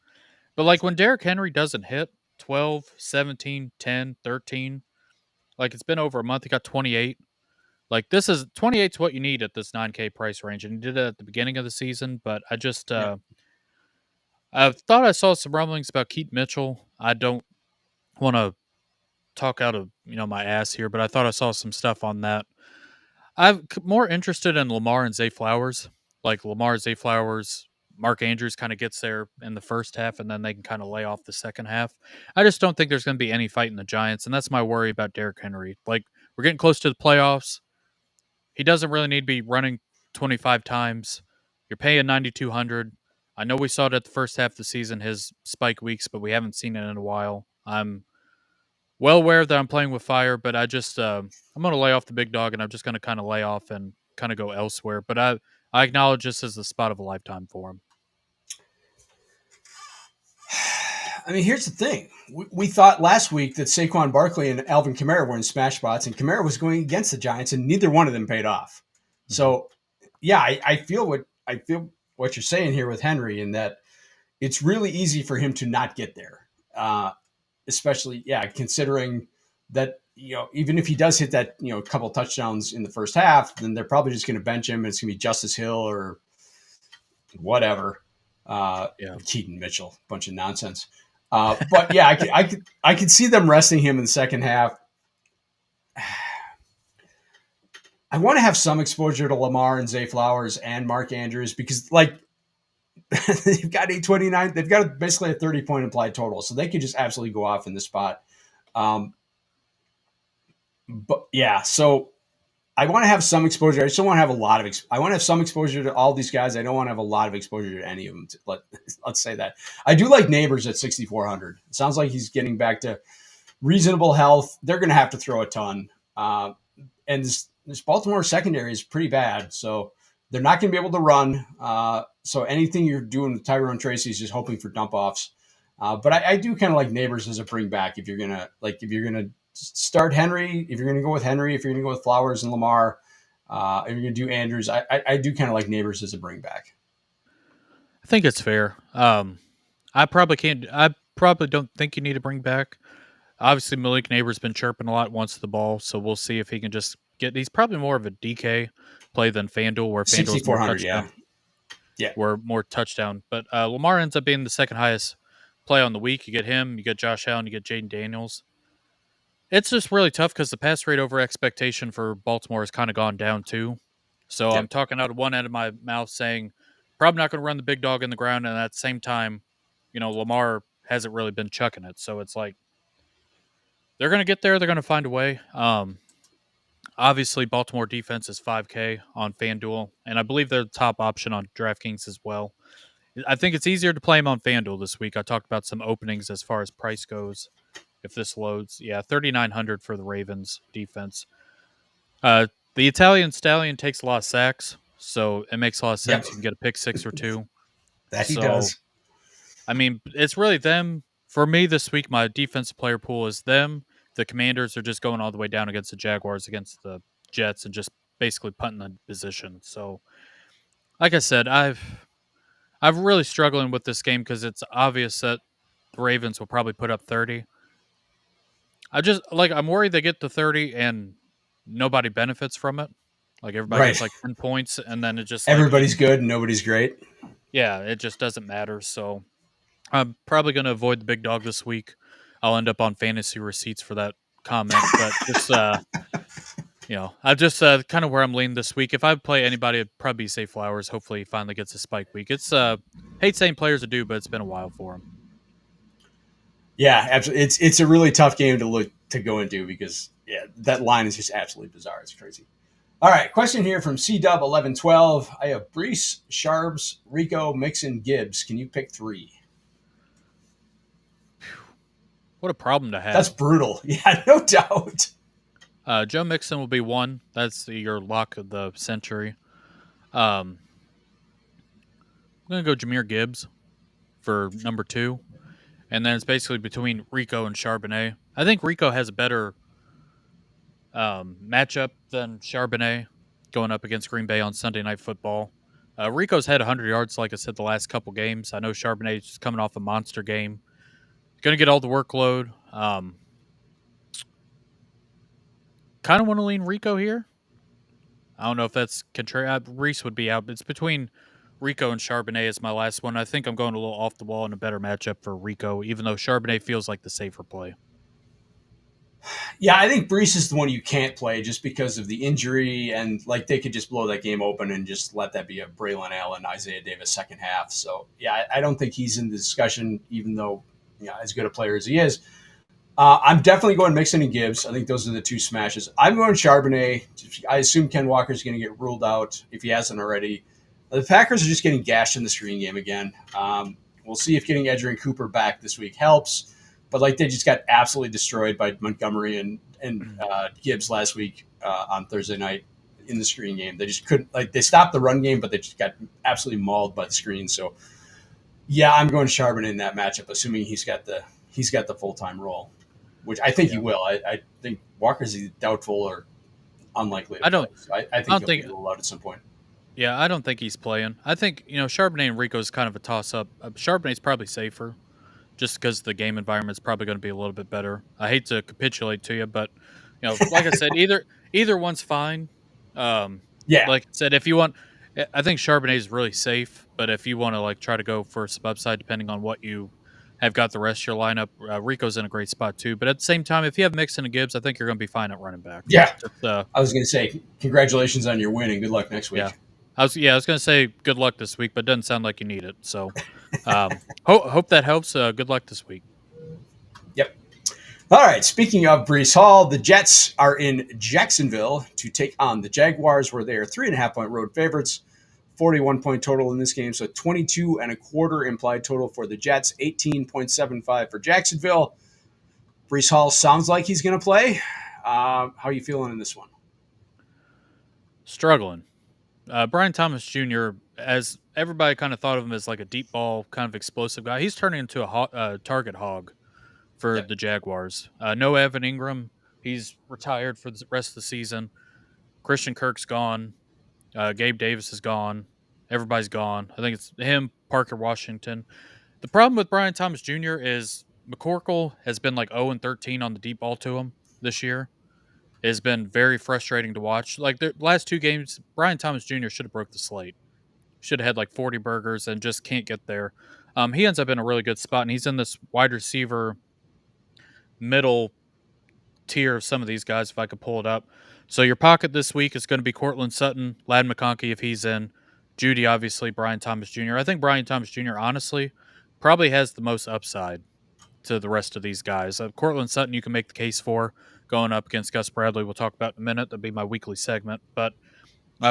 but like when Derrick Henry doesn't hit 12, 17, 10, 13, like it's been over a month. He got 28. Like this is 28 what you need at this 9K price range, and he did it at the beginning of the season. But I just Yep. I thought I saw some rumblings about Keaton Mitchell. I don't want to talk out of my ass here, but I thought I saw some stuff on that. I'm more interested in Lamar and Zay Flowers. Like Lamar, Zay Flowers, Mark Andrews kind of gets there in the first half, and then they can kind of lay off the second half. I just don't think there's going to be any fight in the Giants, and that's my worry about Derrick Henry. Like we're getting close to the playoffs. He doesn't really need to be running 25 times. You're paying 9,200. I know we saw it at the first half of the season, his spike weeks, but we haven't seen it in a while. I'm well aware that I'm playing with fire, but I just I'm going to lay off the big dog, and I'm just going to kind of lay off and kind of go elsewhere. But I acknowledge this is the spot of a lifetime for him. I mean, here's the thing. We thought last week that Saquon Barkley and Alvin Kamara were in smash spots, and Kamara was going against the Giants, and neither one of them paid off. Mm-hmm. So, yeah, I feel what you're saying here with Henry, in that it's really easy for him to not get there, especially considering that even if he does hit that couple touchdowns in the first half, then they're probably just going to bench him, and it's going to be Justice Hill or whatever. Keaton Mitchell, bunch of nonsense. But yeah, I could see them resting him in the second half. I want to have some exposure to Lamar and Zay Flowers and Mark Andrews because, like, they've got a 29. They've got basically a 30-point implied total, so they could just absolutely go off in this spot. But yeah, so I want to have some exposure. I just don't want to have a lot of. I want to have some exposure to all these guys. I don't want to have a lot of exposure to any of them. Let's say that I do like Neighbors at 6,400. It sounds like he's getting back to reasonable health. They're going to have to throw a ton, and this Baltimore secondary is pretty bad. So they're not going to be able to run. So anything you're doing with Tyrone Tracy is just hoping for dump offs. But I do kind of like Neighbors as a bring back if you're gonna start Henry, if you're going to go with Henry, if you're going to go with Flowers and Lamar, if you're going to do Andrews, I do kind of like Neighbors as a bring back. I think it's fair. I probably don't think you need to bring back. Obviously, Malik Neighbors been chirping a lot once the ball, so we'll see if he can just get. He's probably more of a DK play than FanDuel, where FanDuel is more touchdown. Yeah, we're more touchdown. But Lamar ends up being the second highest play on the week. You get him, you get Josh Allen, you get Jaden Daniels. It's just really tough because the pass rate over expectation for Baltimore has kind of gone down too. So I'm Yep. talking out of one end of my mouth saying probably not going to run the big dog in the ground, and at the same time, Lamar hasn't really been chucking it. So it's like they're going to get there. They're going to find a way. Obviously, Baltimore defense is 5K on FanDuel, and I believe they're the top option on DraftKings as well. I think it's easier to play them on FanDuel this week. I talked about some openings as far as price goes. If this loads, yeah, 3,900 for the Ravens defense. The Italian Stallion takes a lot of sacks, so it makes a lot of Yep. sense. You can get a pick six or two. That he So, does. I mean, it's really them. For me this week, my defensive player pool is them. The Commanders are just going all the way down against the Jaguars, against the Jets, and just basically punting the position. So, like I said, I've really struggling with this game because it's obvious that the Ravens will probably put up 30. I'm worried they get to 30 and nobody benefits from it. Like everybody Right. gets like 10 points and then it just Everybody's good and nobody's great. it just doesn't matter. So I'm probably going to avoid the big dog this week. I'll end up on fantasy receipts for that comment, but just I just kind of where I'm leaning this week. If I play anybody, it'd probably be Say Flowers. Hopefully, he finally gets a spike week. It's hate saying players to do, but it's been a while for him. Yeah, absolutely. It's a really tough game to go into because that line is just absolutely bizarre. It's crazy. All right, question here from CDub1112. I have Brees, Sharbs, Rico, Mixon, Gibbs. Can you pick three? What a problem to have. That's brutal. Yeah, no doubt. Joe Mixon will be one. That's your lock of the century. I'm gonna go Jahmyr Gibbs for number two, and then it's basically between Rico and Charbonnet. I think Rico has a better matchup than Charbonnet going up against Green Bay on Sunday Night Football. Rico's had 100 yards, like I said, the last couple games. I know Charbonnet's just coming off a monster game. Going to get all the workload. Kind of want to lean Rico here. I don't know if that's contrary. Reese would be out. It's between Rico and Charbonnet as my last one. I think I'm going a little off the wall and a better matchup for Rico, even though Charbonnet feels like the safer play. Yeah, I think Brees is the one you can't play just because of the injury, and like they could just blow that game open and just let that be a Braylon Allen, Isaiah Davis second half. So yeah, I don't think he's in the discussion, even though as good a player as he is. I'm definitely going Mixon and Gibbs. I think those are the two smashes. I'm going Charbonnet. I assume Ken Walker's going to get ruled out if he hasn't already. The Packers are just getting gashed in the screen game again. We'll see if getting Edgerrin Cooper back this week helps. But like they just got absolutely destroyed by Montgomery and Gibbs last week on Thursday night in the screen game. They just couldn't they stopped the run game, but they just got absolutely mauled by the screen. So yeah, I'm going Charbonnet in that matchup, assuming he's got the full time role, which I think he will. I think Walker's doubtful or unlikely to play. So I think he'll be ruled out at some point. Yeah, I don't think he's playing. I think Charbonnet and Rico is kind of a toss up. Charbonnet's probably safer, just because the game environment's probably going to be a little bit better. I hate to capitulate to you, but like I said, either one's fine. Yeah. Like I said, if you want, I think Charbonnet is really safe. But if you want to try to go for some upside, depending on what you have got the rest of your lineup, Rico's in a great spot too. But at the same time, if you have Mixon and Gibbs, I think you're going to be fine at running back. Yeah. I was going to say congratulations on your win and good luck next week. Yeah. I was going to say good luck this week, but it doesn't sound like you need it. So hope that helps. Good luck this week. Yep. All right. Speaking of Brees Hall, the Jets are in Jacksonville to take on the Jaguars, where they are 3.5-point road favorites. 41-point total in this game, so 22.25 implied total for the Jets, 18.75 for Jacksonville. Brees Hall sounds like he's going to play. How are you feeling in this one? Struggling. Brian Thomas Jr., as everybody kind of thought of him as like a deep ball kind of explosive guy, he's turning into a target hog for the Jaguars. No Evan Ingram. He's retired for the rest of the season. Christian Kirk's gone. Gabe Davis is gone. Everybody's gone. I think it's him, Parker Washington. The problem with Brian Thomas Jr. is McCorkle has been like 0-13 on the deep ball to him this year. It has been very frustrating to watch. Like the last two games, Brian Thomas Jr. should have broke the slate. Should have had like 40 burgers and just can't get there. He ends up in a really good spot, and he's in this wide receiver middle tier of some of these guys, if I could pull it up. So your pocket this week is going to be Cortland Sutton, Lad McConkey if he's in, Judy, obviously, Brian Thomas Jr. I think Brian Thomas Jr., honestly, probably has the most upside to the rest of these guys. Cortland Sutton, you can make the case for going up against Gus Bradley. We'll talk about in a minute. That'll be my weekly segment. But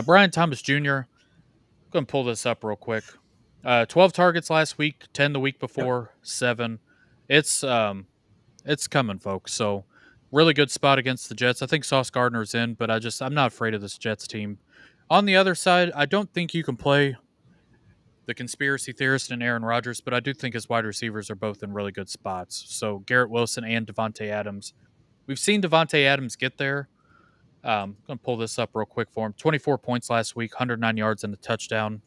Brian Thomas Jr., I'm going to pull this up real quick. 12 targets last week, 10 the week Yep. before, 7. It's coming, folks. So really good spot against the Jets. I think Sauce Gardner's in, but I'm not afraid of this Jets team. On the other side, I don't think you can play the conspiracy theorist and Aaron Rodgers, but I do think his wide receivers are both in really good spots. So Garrett Wilson and Devontae Adams. We've seen Devontae Adams get there. I'm going to pull this up real quick for him. 24 points last week, 109 yards and a touchdown.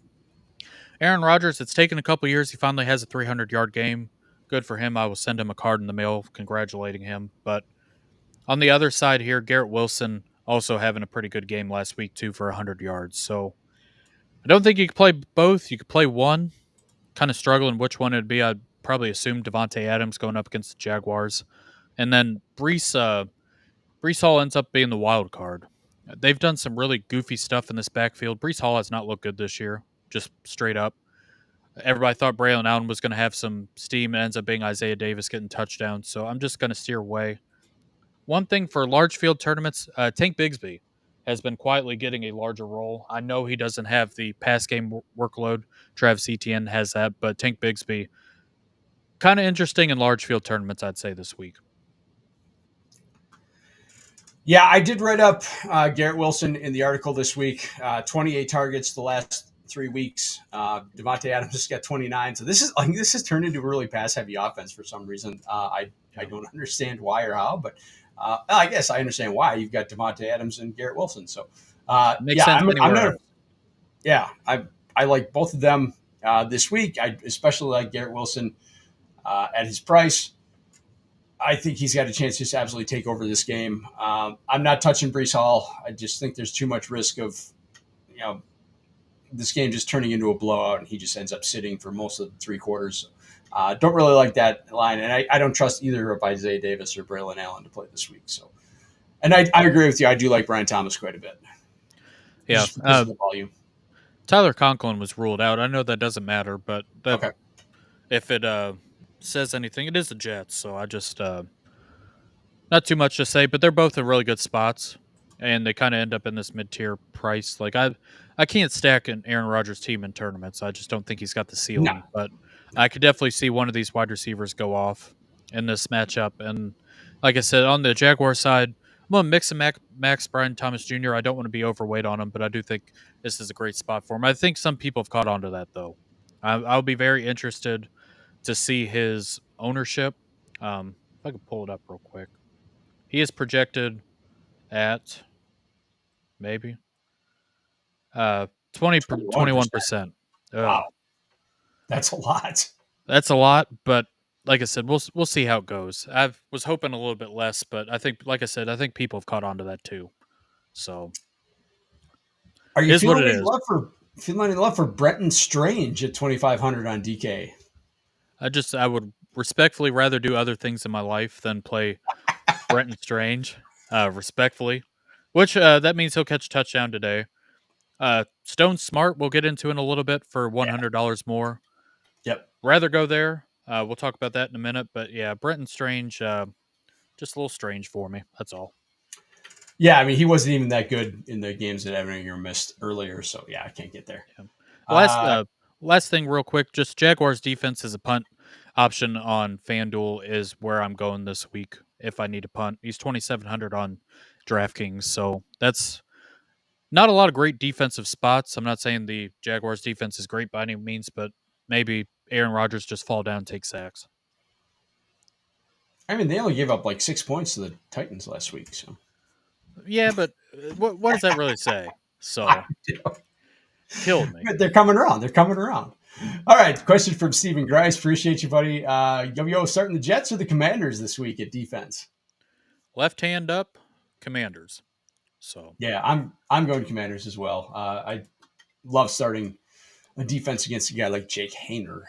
Aaron Rodgers, it's taken a couple years. He finally has a 300-yard game. Good for him. I will send him a card in the mail congratulating him. But on the other side here, Garrett Wilson also having a pretty good game last week, too, for 100 yards. So I don't think you could play both. You could play one. Kind of struggling which one it'd be. I'd probably assume Devontae Adams going up against the Jaguars. And then Brees Hall ends up being the wild card. They've done some really goofy stuff in this backfield. Brees Hall has not looked good this year, just straight up. Everybody thought Braylon Allen was going to have some steam. It ends up being Isaiah Davis getting touchdowns. So I'm just going to steer away. One thing for large field tournaments, Tank Bigsby has been quietly getting a larger role. I know he doesn't have the pass game workload. Travis Etienne has that, but Tank Bigsby, kind of interesting in large field tournaments, I'd say, this week. Yeah, I did write up Garrett Wilson in the article this week. 28 targets the last 3 weeks. Devontae Adams just got 29. So this has turned into a really pass heavy offense for some reason. I don't understand why or how, but I guess I understand why. You've got Devontae Adams and Garrett Wilson. So Makes sense I'm anywhere not. else. Yeah, I like both of them this week. I especially like Garrett Wilson at his price. I think he's got a chance to just absolutely take over this game. I'm not touching Brees Hall. I just think there's too much risk of, you know, this game just turning into a blowout and he just ends up sitting for most of the 3 quarters. Don't really like that line, and I don't trust either of Isaiah Davis or Braylon Allen to play this week. So, and I agree with you. I do like Brian Thomas quite a bit. Yeah. Just because of the volume. Tyler Conklin was ruled out. I know that doesn't matter, but Okay. if it says anything, it is the Jets. So I just not too much to say, but they're both in really good spots, and they kind of end up in this mid-tier price. Like I can't stack an Aaron Rodgers team in tournaments. I just don't think he's got the No. ceiling. But I could definitely see one of these wide receivers go off in this matchup. And like I said, on the Jaguar side, I'm gonna mix and max Brian Thomas Jr. I don't want to be overweight on him, but I do think this is a great spot for him. I think some people have caught on to that though. I'll be very interested to see his ownership. If I could pull it up real quick. He is projected at maybe 21%. 21%. Wow. That's a lot. That's a lot, but like I said, we'll see how it goes. I was hoping a little bit less, but I think, like I said, I think people have caught on to that too. So Are it you is what it is. feeling any love for Brenton Strange at 2,500 on DK? I would respectfully rather do other things in my life than play Brenton Strange. Respectfully, which that means he'll catch a touchdown today. Stone Smart we'll get into in a little bit for $100 more. Yep. Rather go there. We'll talk about that in a minute. But yeah, Brenton Strange, just a little strange for me. That's all. Yeah, I mean, he wasn't even that good in the games that Evan Ingram missed earlier. So yeah, I can't get there. Yeah. Uh, Last thing, real quick, just Jaguars defense as a punt option on FanDuel is where I'm going this week if I need a punt. He's 2,700 on DraftKings, so that's not a lot of great defensive spots. I'm not saying the Jaguars defense is great by any means, but maybe Aaron Rodgers just fall down and take sacks. I mean, they only gave up like 6 points to the Titans last week. So Yeah, but what does that really say? So killed me. They're coming around. They're coming around. All right. Question from Stephen Grice. Appreciate you, buddy. Yo, starting the Jets or the Commanders this week at defense? Left hand up, Commanders. So Yeah, I'm going Commanders as well. I love starting a defense against a guy like Jake Hayner.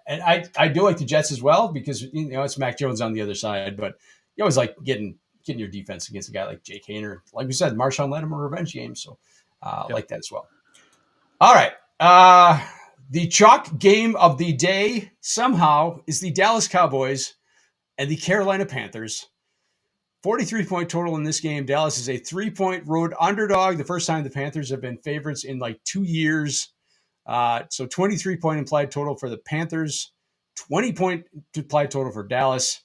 And I do like the Jets as well because, you know, it's Mac Jones on the other side, but you always like getting getting your defense against a guy like Jake Hayner. Like we said, Marshawn Lattimore revenge game. So Yep. like that as well. All right. The chalk game of the day somehow is the Dallas Cowboys and the Carolina Panthers. 43-point total in this game. Dallas is a 3-point road underdog. The first time the Panthers have been favorites in like 2 years. So 23-point implied total for the Panthers, 20-point implied total for Dallas.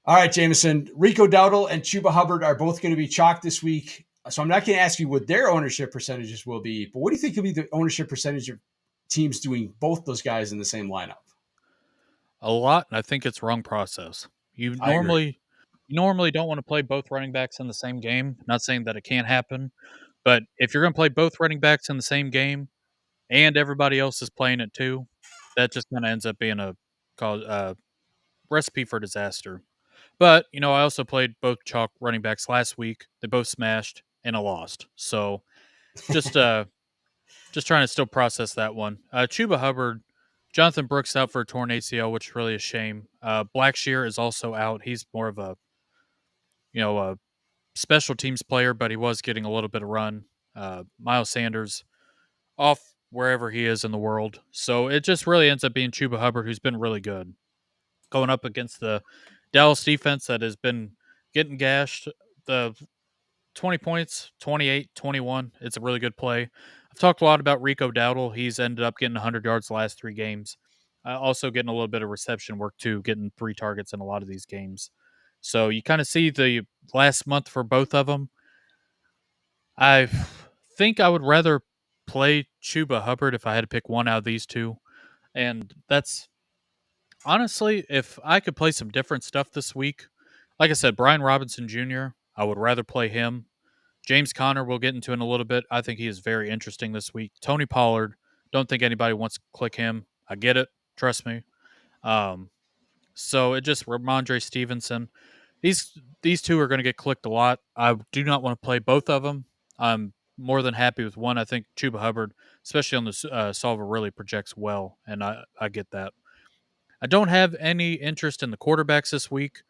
All right, Jameson, Rico Dowdle and Chuba Hubbard are both going to be chalked this week. So I'm not going to ask you what their ownership percentages will be, but what do you think will be the ownership percentage of teams doing both those guys in the same lineup? A lot, and I think it's wrong process. I agree. You normally don't want to play both running backs in the same game. Not saying that it can't happen, but if you're going to play both running backs in the same game and everybody else is playing it too, that just kind of ends up being a recipe for disaster. But I also played both chalk running backs last week. They both smashed, and I lost. So just just trying to still process that one. Chuba Hubbard, Jonathan Brooks out for a torn ACL, which is really a shame. Blackshear is also out. He's more of a special teams player, but he was getting a little bit of run. Miles Sanders off wherever he is in the world. So it just really ends up being Chuba Hubbard, who's been really good. Going up against the Dallas defense that has been getting gashed. The 20 points, 28, 21. It's a really good play. I've talked a lot about Rico Dowdle. He's ended up getting 100 yards the last 3 games. Also getting a little bit of reception work, too, getting 3 targets in a lot of these games. So you kind of see the last month for both of them. I think I would rather play Chuba Hubbard if I had to pick one out of these two. And that's honestly, if I could play some different stuff this week, like I said, Brian Robinson Jr., I would rather play him. James Conner we'll get into in a little bit. I think he is very interesting this week. Tony Pollard, don't think anybody wants to click him. I get it. Trust me. Um, so it just Ramondre Stevenson. These two are going to get clicked a lot. I do not want to play both of them. I'm more than happy with one. I think Chuba Hubbard, especially on the solver, really projects well, and I get that. I don't have any interest in the quarterbacks this week.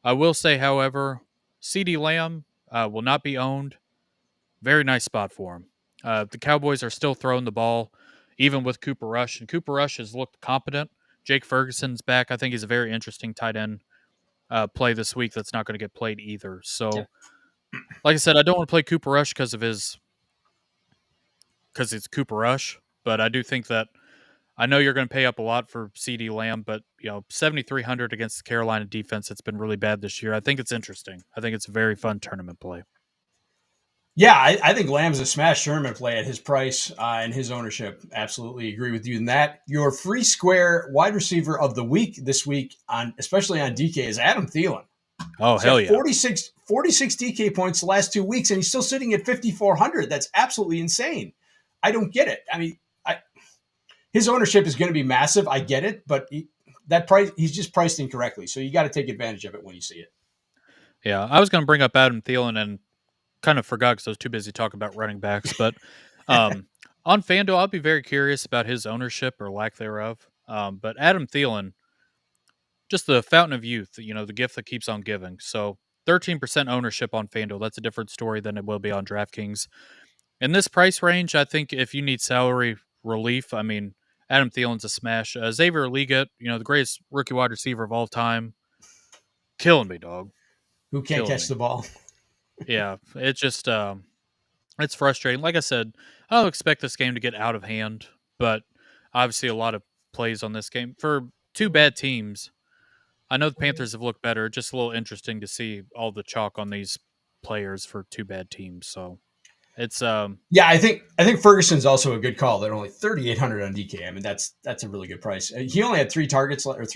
I will say, however, CeeDee Lamb will not be owned. Very nice spot for him. The Cowboys are still throwing the ball, even with Cooper Rush, and Cooper Rush has looked competent. Jake Ferguson's back. I think he's a very interesting tight end play this week that's not going to get played either. So, like I said, I don't want to play Cooper Rush because it's Cooper Rush, but I do think that I know you're going to pay up a lot for CeeDee Lamb, but 7,300 against the Carolina defense that's been really bad this year. I think it's interesting. I think it's a very fun tournament play. Yeah, I think Lamb's a smash tournament play at his price and his ownership. Absolutely agree with you in that. Your free square wide receiver of the week this week, especially on DK, is Adam Thielen. Oh, He's got hell yeah. 46 DK points the last 2 weeks, and he's still sitting at 5,400. That's absolutely insane. I don't get it. I mean, his ownership is going to be massive. I get it, but he's just priced incorrectly. So you got to take advantage of it when you see it. Yeah, I was going to bring up Adam Thielen and kind of forgot because I was too busy talking about running backs. But on FanDuel, I'll be very curious about his ownership or lack thereof. But Adam Thielen, just the fountain of youth, the gift that keeps on giving. So 13% ownership on FanDuel. That's a different story than it will be on DraftKings. In this price range, I think if you need salary relief, I mean, Adam Thielen's a smash. Xavier Leggett, the greatest rookie wide receiver of all time, killing me, dog. Who can't Killing catch me. the ball? Yeah, it's just it's frustrating. Like I said, I don't expect this game to get out of hand, but obviously a lot of plays on this game for 2 bad teams. I know the Panthers have looked better. Just a little interesting to see all the chalk on these players for 2 bad teams. So it's Yeah, I think Ferguson's also a good call. They're only 3,800 on DK. I mean, that's a really good price. He only had 3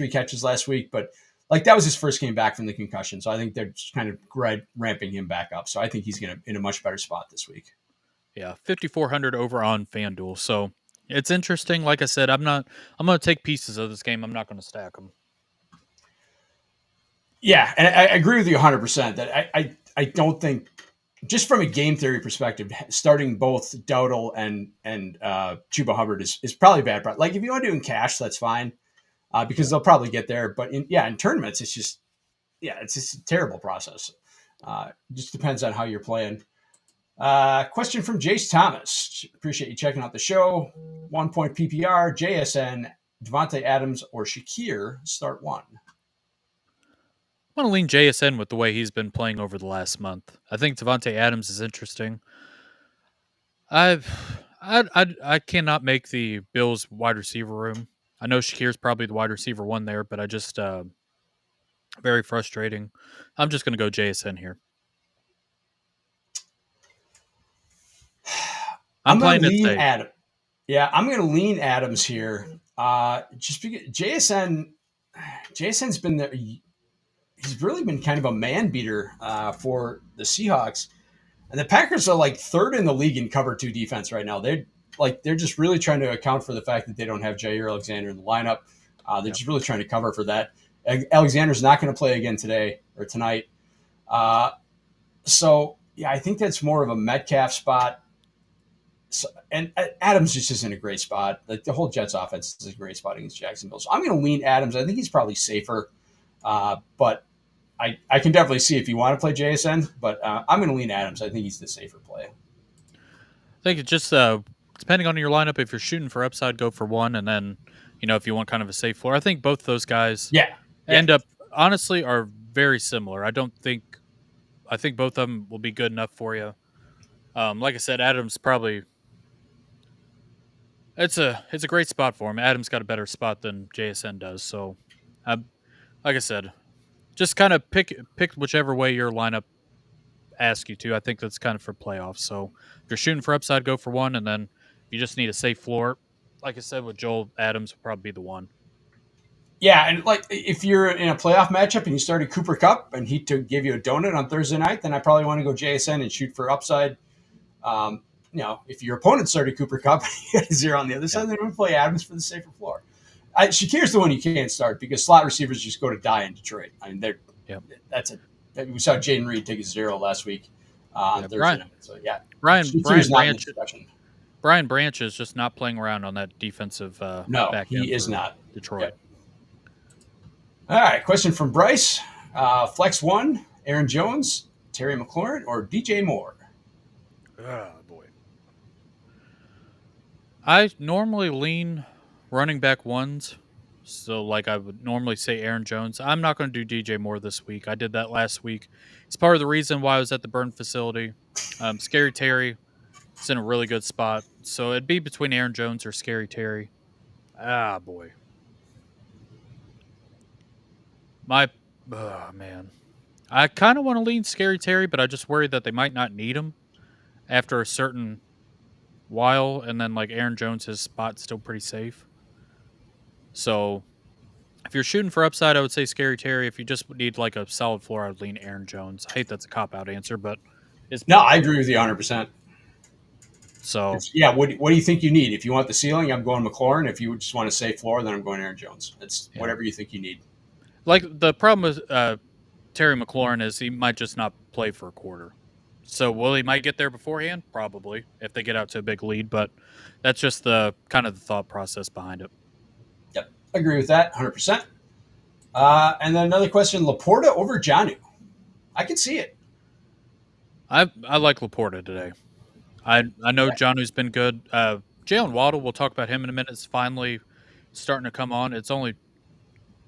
catches last week, but like that was his first game back from the concussion. So I think they're just kind of ramping him back up. So I think he's going to in a much better spot this week. yeah, 5,400 over on FanDuel. So it's interesting. Like I said, I'm going to take pieces of this game. I'm not going to stack them. Yeah, and I agree with you 100% that I don't think, just from a game theory perspective, starting both Dowdle and Chuba Hubbard is probably bad. Like if you want to do in cash, that's fine because they'll probably get there. But in tournaments, it's just yeah, it's just a terrible process. Just depends on how you're playing. Question from Jace Thomas. Appreciate you checking out the show. 1 point PPR, JSN, Devontae Adams, or Shakir start one. I want to lean JSN with the way he's been playing over the last month. I think Devontae Adams is interesting. I cannot make the Bills wide receiver room. I know Shakir's probably the wide receiver one there, but I just very frustrating. I'm just going to go JSN here. I'm going playing to it lean safe. Adams. Yeah, I'm going to lean Adams here. Just because JSN's been there. He's really been kind of a man beater for the Seahawks. And the Packers are like third in the league in cover two defense right now. They're just really trying to account for the fact that they don't have Jair Alexander in the lineup. They're just really trying to cover for that. Alexander's not going to play again today or tonight. So yeah, I think that's more of a Metcalf spot. So, and Adams just isn't a great spot. Like the whole Jets offense is a great spot against Jacksonville. So I'm going to lean Adams. I think he's probably safer. But I can definitely see if you want to play JSN, but I'm going to lean Adams. I think he's the safer play. I think it just depending on your lineup, if you're shooting for upside, go for one, and then if you want kind of a safe floor, I think both those guys end up honestly are very similar. I think both of them will be good enough for you. Like I said, Adams probably it's a great spot for him. Adams got a better spot than JSN does, so like I said, just kind of pick whichever way your lineup asks you to. I think that's kind of for playoffs. So if you're shooting for upside, go for one, and then if you just need a safe floor, like I said with Joel, Adams would probably be the one. Yeah, and like if you're in a playoff matchup and you started Cooper Kupp and he gave you a donut on Thursday night, then I probably want to go JSN and shoot for upside. If your opponent started Cooper Kupp and you got a zero on the other side, then we play Adams for the safer floor. Shakir's the one you can't start because slot receivers just go to die in Detroit. I mean, we saw Jaden Reed take a zero last week on Thursday night. So yeah, Brian Branch. Discussion. Brian Branch is just not playing around on that defensive back end. He is not. Detroit. Yep. All right, question from Bryce. Flex one, Aaron Jones, Terry McLaurin, or DJ Moore? Oh, boy. I normally lean running back ones. So, like I would normally say Aaron Jones. I'm not going to do DJ Moore this week. I did that last week. It's part of the reason why I was at the burn facility. Scary Terry is in a really good spot. So, it'd be between Aaron Jones or Scary Terry. Ah, boy. Man. I kind of want to lean Scary Terry, but I just worry that they might not need him after a certain while. And then, like, Aaron Jones, his spot's still pretty safe. So, if you're shooting for upside, I would say Scary Terry. If you just need like a solid floor, I would lean Aaron Jones. I hate that's a cop-out answer, but I agree with you 100%. So what do you think you need? If you want the ceiling, I'm going McLaurin. If you just want a safe floor, then I'm going Aaron Jones. It's whatever you think you need. Like the problem with Terry McLaurin is he might just not play for a quarter. So he might get there beforehand? Probably, if they get out to a big lead, but that's just the kind of the thought process behind it. Yep. Agree with that 100%. And then another question, Laporta over Jonnu. I can see it. I like Laporta today. I know Jonnu's been good. Jalen Waddle, we'll talk about him in a minute, is finally starting to come on. It's only,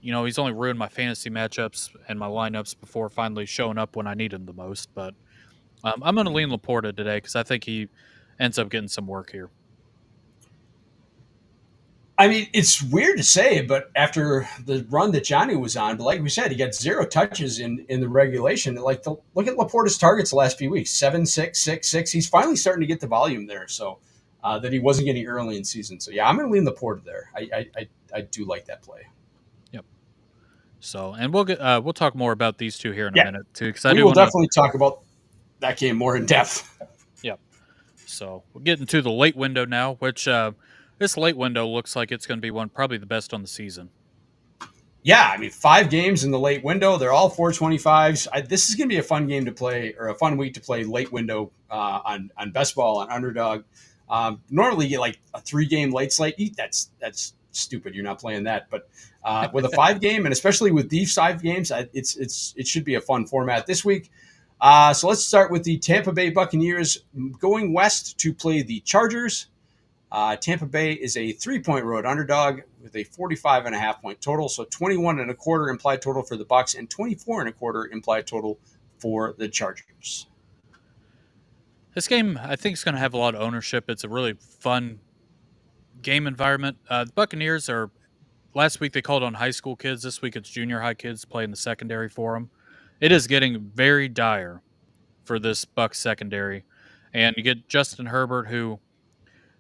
he's only ruined my fantasy matchups and my lineups before finally showing up when I need him the most. But I'm going to lean Laporta today because I think he ends up getting some work here. I mean, it's weird to say, but after the run that Johnny was on, but like we said, he got 0 touches in the regulation. Look at Laporta's targets the last few weeks: 7, 6, 6, 6. He's finally starting to get the volume there, so that he wasn't getting early in season. So yeah, I'm going to lean Laporta there. I do like that play. Yep. So, and we'll talk more about these two here in a minute too, because we will definitely talk about that game more in depth. Yep. So we're getting to the late window now, which. This late window looks like it's going to be probably the best on the season. Yeah, I mean, 5 games in the late window. They're all 425s. This is going to be a fun game to play, or a fun week to play late window on Best Ball, on Underdog. Normally, you get like a 3-game late slate. That's stupid. You're not playing that. But with a 5 game, and especially with these 5 games, it should be a fun format this week. So let's start with the Tampa Bay Buccaneers going west to play the Chargers. Tampa Bay is a 3-point road underdog with a 45.5 point total. So 21.25 implied total for the Bucs and 24.25 implied total for the Chargers. This game, I think, is going to have a lot of ownership. It's a really fun game environment. The Buccaneers are, last week they called on high school kids. This week it's junior high kids playing the secondary for them. It is getting very dire for this Bucs secondary. And you get Justin Herbert, who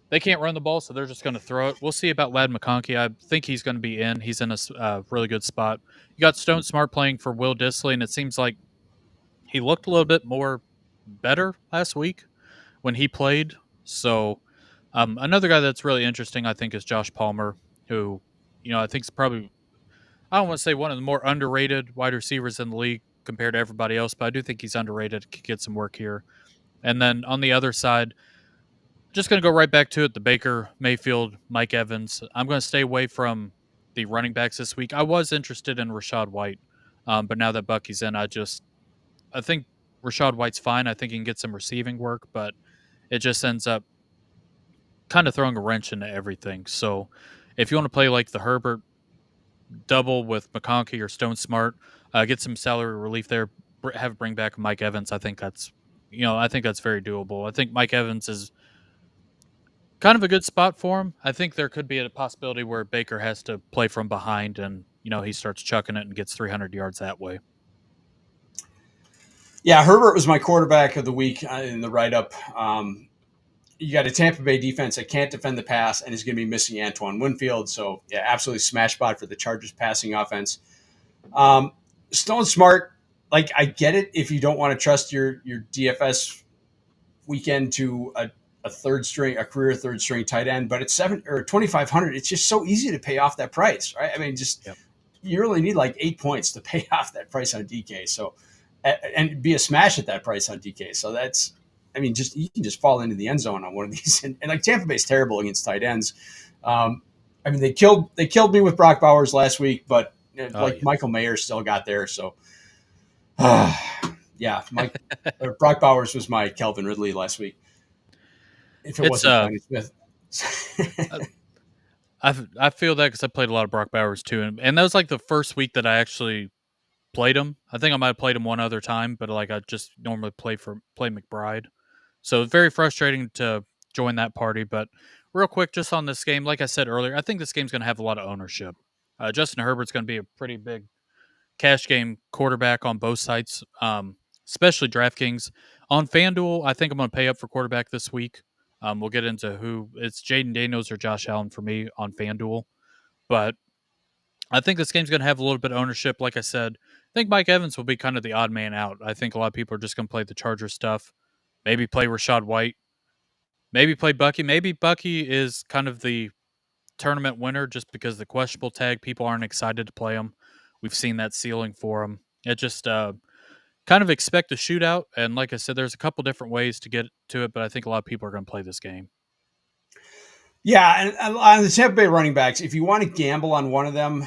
they can't run the ball, so they're just going to throw it. We'll see about Ladd McConkey. I think he's going to be in. He's in a really good spot. You got Stone Smart playing for Will Dissly, and it seems like he looked a little bit more better last week when he played. So another guy that's really interesting, I think, is Josh Palmer, who, I think is probably, I don't want to say one of the more underrated wide receivers in the league compared to everybody else, but I do think he's underrated. Could get some work here. And then on the other side, just going to go right back to it, the Baker, Mayfield, Mike Evans. I'm going to stay away from the running backs this week. I was interested in Rachaad White, but now that Bucky's in, I think Rachaad White's fine. I think he can get some receiving work, but it just ends up kind of throwing a wrench into everything. So if you want to play like the Herbert double with McConkey or Stone Smart, get some salary relief there, bring back Mike Evans. I think that's very doable. I think Mike Evans is kind of a good spot for him. I think there could be a possibility where Baker has to play from behind and, he starts chucking it and gets 300 yards that way. Yeah, Herbert was my quarterback of the week in the write-up. You got a Tampa Bay defense that can't defend the pass and is going to be missing Antoine Winfield. So, yeah, absolutely smash spot for the Chargers passing offense. Stone Smart, I get it if you don't want to trust your DFS weekend to a career third string tight end, but it's 2,500. It's just so easy to pay off that price, right? I mean, you really need 8 points to pay off that price on DK. So, and be a smash at that price on DK. So you can just fall into the end zone on one of these. And Tampa Bay's terrible against tight ends. They killed me with Brock Bowers last week, but Michael Mayer still got there. So, Brock Bowers was my Calvin Ridley last week. If it wasn't Johnny Smith. I feel that because I played a lot of Brock Bowers too. And that was the first week that I actually played him. I think I might have played him one other time, but I just normally play McBride. So it's very frustrating to join that party. But real quick, just on this game, like I said earlier, I think this game's going to have a lot of ownership. Justin Herbert's going to be a pretty big cash game quarterback on both sides, especially DraftKings. On FanDuel, I think I'm going to pay up for quarterback this week. We'll get into who it's Jaden Daniels or Josh Allen for me on FanDuel. But I think this game's going to have a little bit of ownership. Like I said, I think Mike Evans will be kind of the odd man out. I think a lot of people are just going to play the Chargers stuff. Maybe play Rachaad White. Maybe play Bucky. Maybe Bucky is kind of the tournament winner just because the questionable tag, people aren't excited to play him. We've seen that ceiling for him. It just kind of expect a shootout. And like I said, there's a couple different ways to get to it, but I think a lot of people are going to play this game. Yeah, and on the Tampa Bay running backs, if you want to gamble on one of them,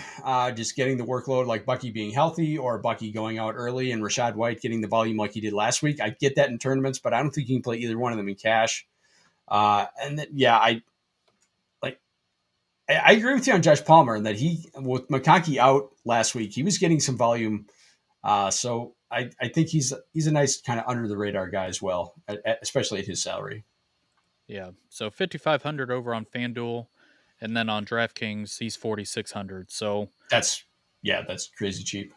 just getting the workload like Bucky being healthy or Bucky going out early and Rachaad White getting the volume like he did last week, I get that in tournaments, but I don't think you can play either one of them in cash. I agree with you on Josh Palmer and that with McConkey out last week, he was getting some volume. So I think he's a nice kind of under the radar guy as well, especially at his salary. Yeah, so 5,500 over on FanDuel, and then on DraftKings, he's 4,600. So that's crazy cheap.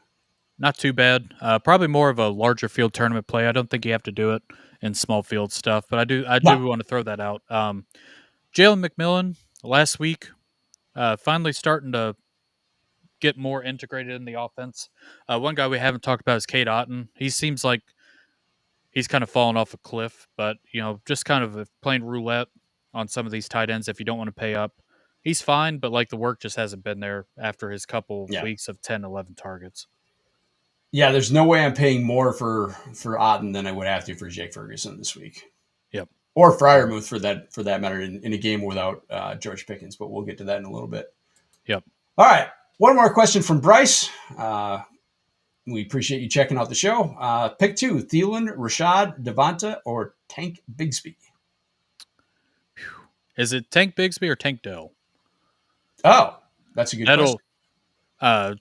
Not too bad. Probably more of a larger field tournament play. I don't think you have to do it in small field stuff, but I do want to throw that out. Jalen McMillan last week, finally starting to get more integrated in the offense. One guy we haven't talked about is Cade Otton. He seems like he's kind of fallen off a cliff, but just kind of playing roulette on some of these tight ends if you don't want to pay up. He's fine, but the work just hasn't been there after his couple weeks of 10, 11 targets. Yeah, there's no way I'm paying more for Otton than I would have to for Jake Ferguson this week. Yep. Or Freiermuth for that matter in a game without George Pickens, but we'll get to that in a little bit. Yep. All right. One more question from Bryce. We appreciate you checking out the show. Pick two: Thielen, Rashad, Devonta, or Tank Bigsby. Is it Tank Bigsby or Tank Dell? Oh, that's a good question. That'll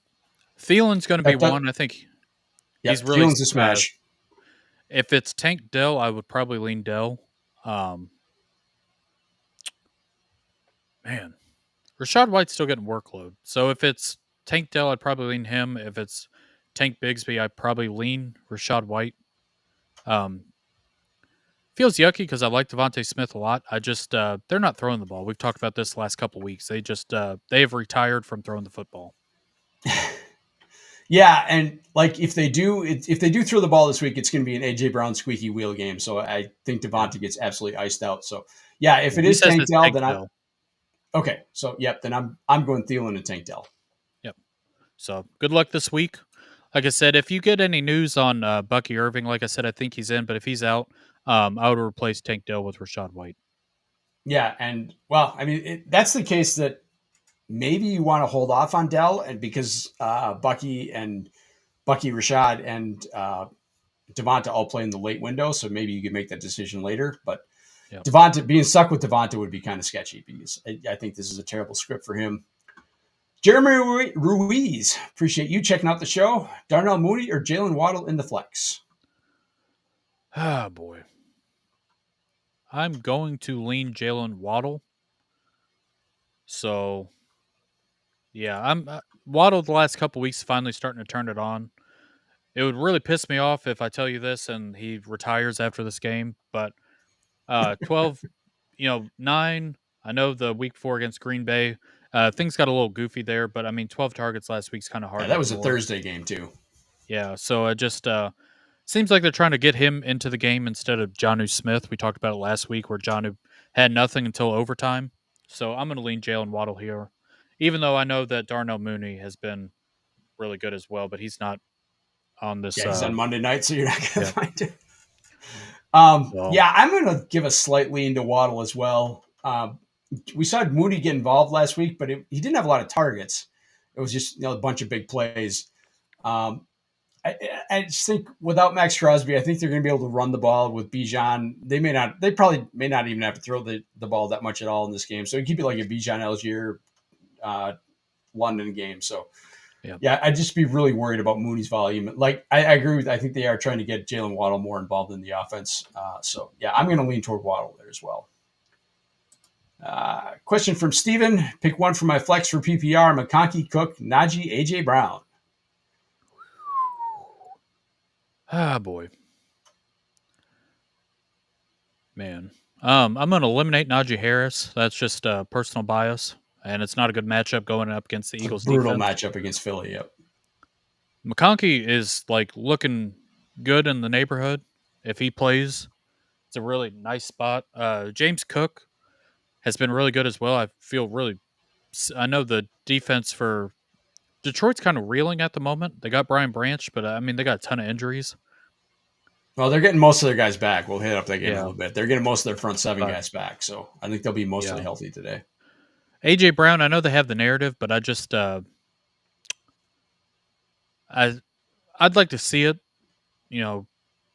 Thielen's going to be That, one. I think he's yep, really. Thielen's a smash. If it's Tank Dell, I would probably lean Dell. Um, man, Rashad White's still getting workload. So if it's Tank Dell, I'd probably lean him. If it's Tank Bigsby, I'd probably lean Rashad White. Um, feels yucky because I like Devontae Smith a lot. I just they're not throwing the ball. We've talked about this the last couple weeks. They just they have retired from throwing the football. Yeah, and like if they do throw the ball this week, it's going to be an AJ Brown squeaky wheel game. So I think Yeah. Devonta gets absolutely iced out. So yeah, if Yeah, it he is says Tank it's Dell, Tank then I Dell. okay. So yep, then I'm going Thielen and Tank Dell. Yep. So good luck this week. Like I said, if you get any news on Bucky Irving, like I said, I think he's in. But if he's out, I would replace Tank Dell with Rashad White. Yeah, and well, I mean that's the case that maybe you want to hold off on Dell, and because Bucky Rashad and Devonta all play in the late window, so maybe you could make that decision later. But Yep. Devonta being stuck with Devonta would be kind of sketchy because I think this is a terrible script for him. Jeremy Ruiz, appreciate you checking out the show. Darnell Mooney or Jalen Waddle in the flex? Ah, boy. I'm going to lean Jalen Waddle. So, yeah, I'm Waddle the last couple weeks finally starting to turn it on. It would really piss me off if I tell you this and he retires after this game. But 12, 9. I know the week 4 against Green Bay, things got a little goofy there. But I mean, 12 targets last week's kind of Yeah, hard to that was a ignore. Thursday game too. Yeah, so it just seems like they're trying to get him into the game instead of Jonnu Smith. We talked about it last week where Jonnu had nothing until overtime. So I'm going to lean Jalen Waddle here, even though I know that Darnell Mooney has been really good as well, but he's not on this. Yeah, he's on Monday night, so you're not going to Yeah. find him. So, Yeah, I'm going to give a slight lean to Waddle as well. We saw Mooney get involved last week, but he didn't have a lot of targets. It was just a bunch of big plays. Um, I just think without Max Crosby, I think they're going to be able to run the ball with Bijan. They probably may not even have to throw the ball that much at all in this game. So it keep it like a Bijan Algier London game. So yeah, I'd just be really worried about Mooney's volume. Like I agree with. I think they are trying to get Jalen Waddle more involved in the offense. So yeah, I'm going to lean toward Waddle there as well. Question from Steven. Pick one for my flex for PPR: McConkey, Cook, Najee, AJ Brown. ah, boy. Man. I'm going to eliminate Najee Harris. That's just a personal bias, and it's not a good matchup going up against the It's a Eagles brutal defense. matchup against Philly. Yep. McConkey is like looking good in the neighborhood. If he plays, it's a really nice spot. James Cook has been really good as well. I know the defense for Detroit's kind of reeling at the moment. They got Brian Branch, but I mean, they got a ton of injuries. Well, they're getting most of their guys back. We'll hit up that game a Yeah. little bit. They're getting most of their front seven But guys back, so I think they'll be mostly yeah. healthy today. AJ Brown, I know they have the narrative, but I just I'd like to see it,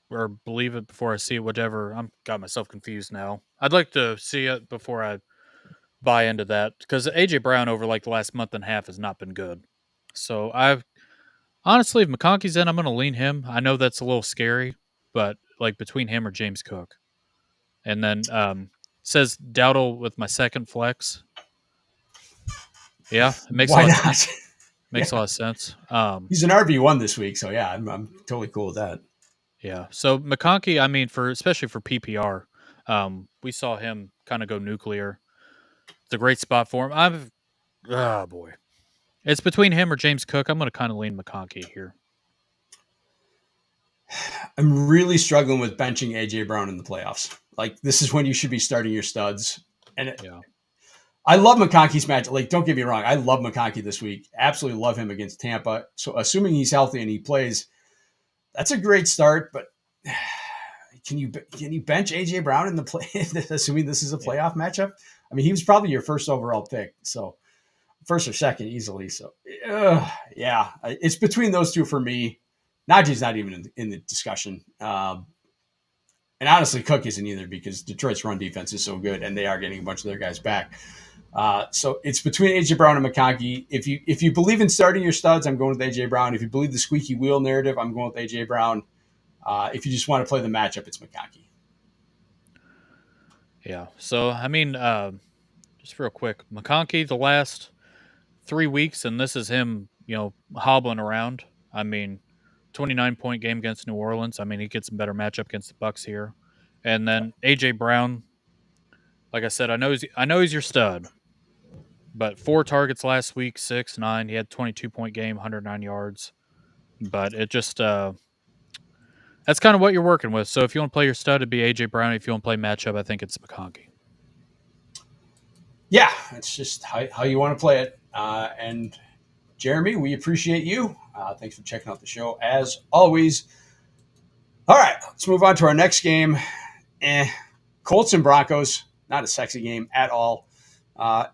or believe it before I see it. Whatever. I'm got myself confused now. I'd like to see it before I buy into that because AJ Brown over like the last month and a half has not been good. So I've honestly, if McConkey's in, I'm going to lean him. I know that's a little scary, but like between him or James Cook, and then says Dowdle with my second flex. Yeah, it makes a Why lot of not? sense. Makes a lot of sense. He's an RB1 this week, so yeah, I'm totally cool with that. Yeah. So McConkey, I mean, especially for PPR, we saw him kind of go nuclear. It's a great spot for him. Oh boy, it's between him or James Cook. I'm going to kind of lean McConkey here. I'm really struggling with benching AJ Brown in the playoffs. Like this is when you should be starting your studs. And Yeah. I love McConkey's match. Like, don't get me wrong, I love McConkey this week. Absolutely love him against Tampa. So assuming he's healthy and he plays, that's a great start. But can you bench AJ Brown in the play? Assuming this is a playoff matchup. I mean, he was probably your first overall pick. So first or second easily. So yeah, it's between those two for me. Najee's not even in the discussion. And honestly, Cook isn't either because Detroit's run defense is so good, and they are getting a bunch of their guys back. So it's between AJ Brown and McConkey. If you believe in starting your studs, I'm going with AJ Brown. If you believe the squeaky wheel narrative, I'm going with AJ Brown. If you just want to play the matchup, it's McConkey. Yeah. So I mean, just real quick, McConkey the last 3 weeks, and this is him, hobbling around. I mean, 29-point game against New Orleans. I mean, he gets some better matchup against the Bucks here, and then AJ Brown. Like I said, I know he's your stud, but 4 targets last week, 6, 9. He had 22-point game, 109 yards. But it just that's kind of what you're working with. So if you want to play your stud, it'd be AJ Brown. If you want to play matchup, I think it's McConkey. Yeah, it's just how you want to play it. And Jeremy, we appreciate you. Thanks for checking out the show as always. All right, let's move on to our next game. Colts and Broncos, not a sexy game at all.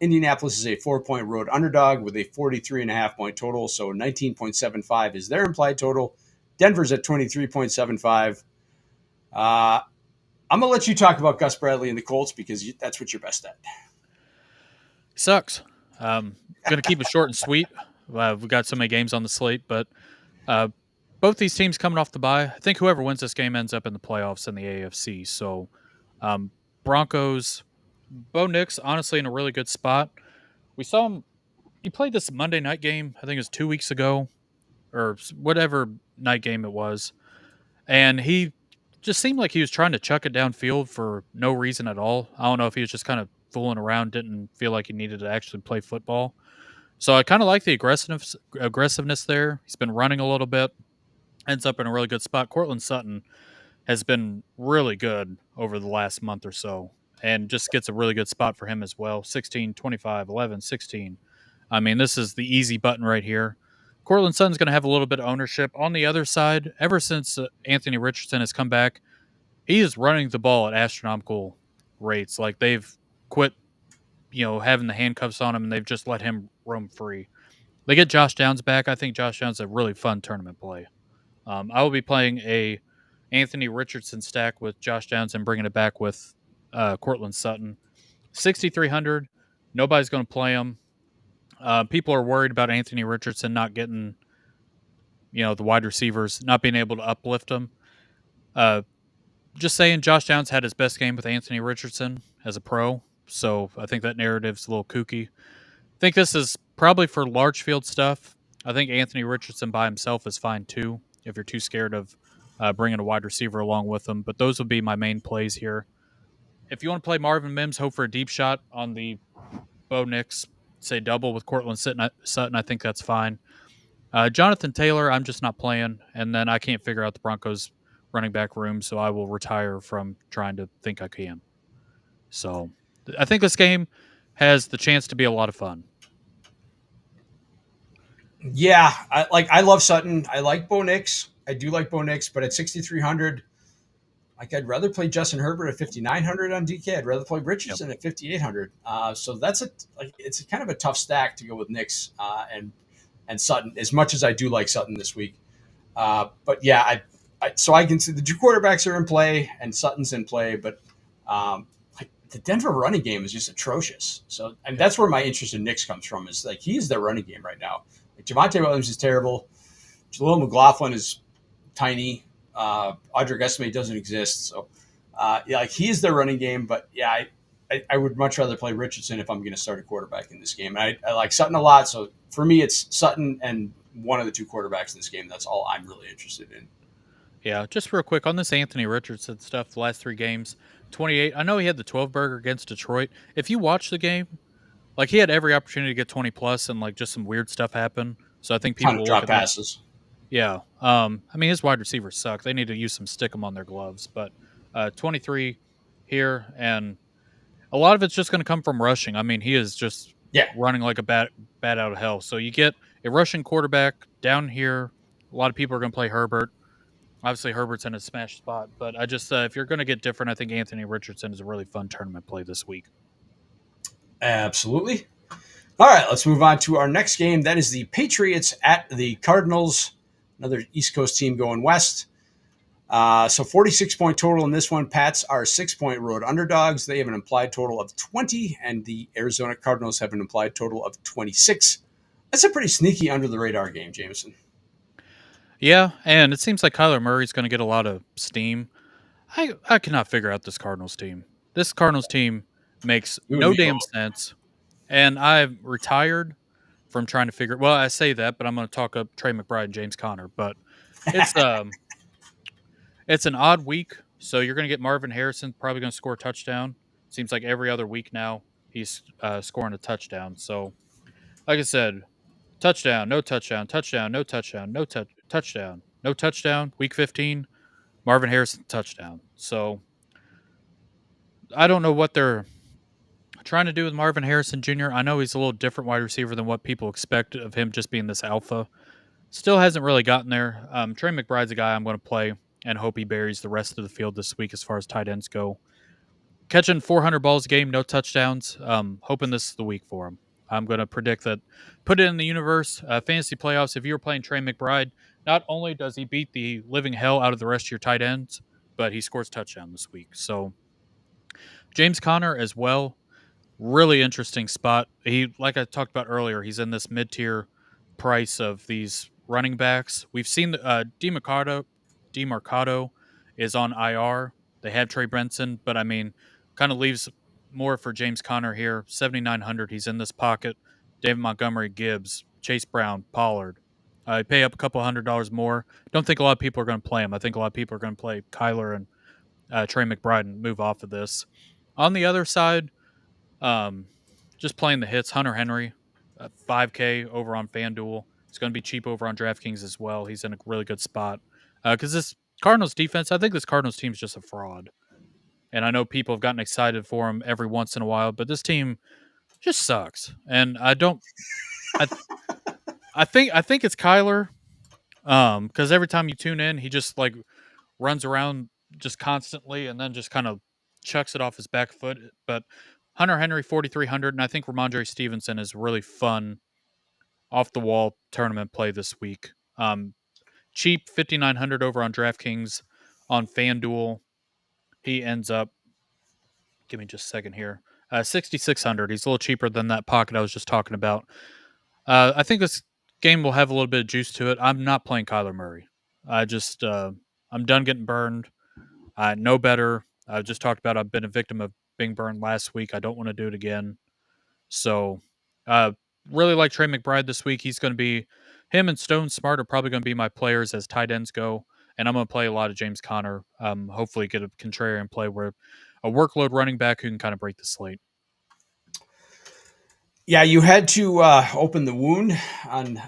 Indianapolis is a 4-point road underdog with a 43.5-point total, so 19.75 is their implied total. Denver's at 23.75. I'm going to let you talk about Gus Bradley and the Colts because that's what you're best at. Sucks. Going to keep it short and sweet. We've got so many games on the slate, but both these teams coming off the bye. I think whoever wins this game ends up in the playoffs in the AFC. So Broncos, Bo Nix, honestly, in a really good spot. We saw him. He played this Monday night game. I think it was 2 weeks ago, or whatever night game it was, and he just seemed like he was trying to chuck it downfield for no reason at all. I don't know if he was just kind of fooling around, didn't feel like he needed to actually play football. So I kind of like the aggressiveness there. He's been running a little bit, ends up in a really good spot. Cortland Sutton has been really good over the last month or so, and just gets a really good spot for him as well. 16, 25, 11, 16. I mean, this is the easy button right here. Cortland Sutton's going to have a little bit of ownership. On the other side, ever since Anthony Richardson has come back, he is running the ball at astronomical rates. Like, they've quit, having the handcuffs on him, and they've just let him roam free. They get Josh Downs back. I think Josh Downs is a really fun tournament play. I will be playing a Anthony Richardson stack with Josh Downs and bringing it back with Cortland Sutton. 6,300. Nobody's going to play him. People are worried about Anthony Richardson not getting, the wide receivers, not being able to uplift him. Just saying, Josh Downs had his best game with Anthony Richardson as a pro, so I think that narrative's a little kooky. I think this is probably for large field stuff. I think Anthony Richardson by himself is fine too, if you're too scared of bringing a wide receiver along with him. But those would be my main plays here. If you want to play Marvin Mims, hope for a deep shot on the Bo Nix, say double with Cortland Sutton, I think that's fine. Jonathan Taylor, I'm just not playing, and then I can't figure out the Broncos running back room, so I will retire from trying to think I can. So I think this game has the chance to be a lot of fun. Yeah, I love Sutton. I like Bo Nix. I do like Bo Nix, but at 6,300, I'd rather play Justin Herbert at 5,900 on DK. I'd rather play Richardson at 5,800. So that's it's kind of a tough stack to go with Nix and Sutton. As much as I do like Sutton this week, but yeah, so I can see the two quarterbacks are in play and Sutton's in play, but the Denver running game is just atrocious. So and that's where my interest in Nix comes from. Is like he's their running game right now. Like, Javonte Williams is terrible. Jaleel McLaughlin is tiny. Audric Esme doesn't exist. So, he's their running game. But, yeah, I would much rather play Richardson if I'm going to start a quarterback in this game. And I like Sutton a lot. So, for me, it's Sutton and one of the two quarterbacks in this game. That's all I'm really interested in. Yeah, just real quick on this Anthony Richardson stuff, the last 3 games, 28. I know he had the 12-burger against Detroit. If you watch the game, like, he had every opportunity to get 20-plus, and, like, just some weird stuff happened. So I think people Ton of will drop look at passes. That. Yeah. I mean, his wide receivers suck. They need to use some stick-em on their gloves. But 23 here, and a lot of it's just going to come from rushing. I mean, he is just running like a bat out of hell. So you get a rushing quarterback down here. A lot of people are going to play Herbert. Obviously, Herbert's in a smash spot. But I just, if you're going to get different, I think Anthony Richardson is a really fun tournament play this week. Absolutely. All right, let's move on to our next game. That is the Patriots at the Cardinals. Another East Coast team going west. So 46-point total in this one. Pats are 6-point road underdogs. They have an implied total of 20, and the Arizona Cardinals have an implied total of 26. That's a pretty sneaky under the radar game, Jameson. Yeah, and it seems like Kyler Murray's going to get a lot of steam. I cannot figure out this Cardinals team. This Cardinals team makes You and no me damn both. sense, and I've retired from trying to figure. Well, I say that, but I'm going to talk up Trey McBride and James Conner. But it's it's an odd week, so you're going to get Marvin Harrison probably going to score a touchdown. Seems like every other week now he's scoring a touchdown. So, like I said, touchdown, no touchdown, touchdown, no touchdown, no touchdown, no touchdown. Week 15, Marvin Harrison touchdown. So I don't know what they're trying to do with Marvin Harrison Jr. I know he's a little different wide receiver than what people expect of him just being this alpha. Still hasn't really gotten there. Trey McBride's a guy I'm going to play and hope he buries the rest of the field this week as far as tight ends go. Catching 400 balls a game, no touchdowns. Hoping this is the week for him. I'm going to predict that. Put it in the universe. Fantasy playoffs. If you're playing Trey McBride, not only does he beat the living hell out of the rest of your tight ends, but he scores touchdown this week. So James Conner as well. Really interesting spot. He, like I talked about earlier, he's in this mid-tier price of these running backs. We've seen DeMarcado is on IR. They have Trey Benson, but I mean, kind of leaves more for James Conner here. 7,900. He's in this pocket. David Montgomery, Gibbs, Chase Brown, Pollard. Pay up a couple $100 more. Don't think a lot of people are going to play him. I think a lot of people are going to play Kyler and Trey McBride and move off of this. On the other side, um, just playing the hits. Hunter Henry, 5K over on FanDuel. It's going to be cheap over on DraftKings as well. He's in a really good spot because this Cardinals defense. I think this Cardinals team is just a fraud, and I know people have gotten excited for him every once in a while, but this team just sucks. And I don't. I I think it's Kyler. Because every time you tune in, he just like runs around just constantly and then just kind of chucks it off his back foot. But Hunter Henry 4,300, and I think Ramondre Stevenson is really fun off the wall tournament play this week. Cheap 5,900 over on DraftKings. On FanDuel, he ends up. Give me just a second here. 6,600. He's a little cheaper than that pocket I was just talking about. I think this game will have a little bit of juice to it. I'm not playing Kyler Murray. I'm done getting burned. I know better. I just talked about I've been a victim of being burned last week. I don't want to do it again. So, uh, really like Trey McBride this week. He's going to be him and Stone Smart are probably going to be my players as tight ends go, and I'm going to play a lot of James Conner. Hopefully, get a contrarian play where a workload running back who can kind of break the slate. Yeah, you had to open the wound on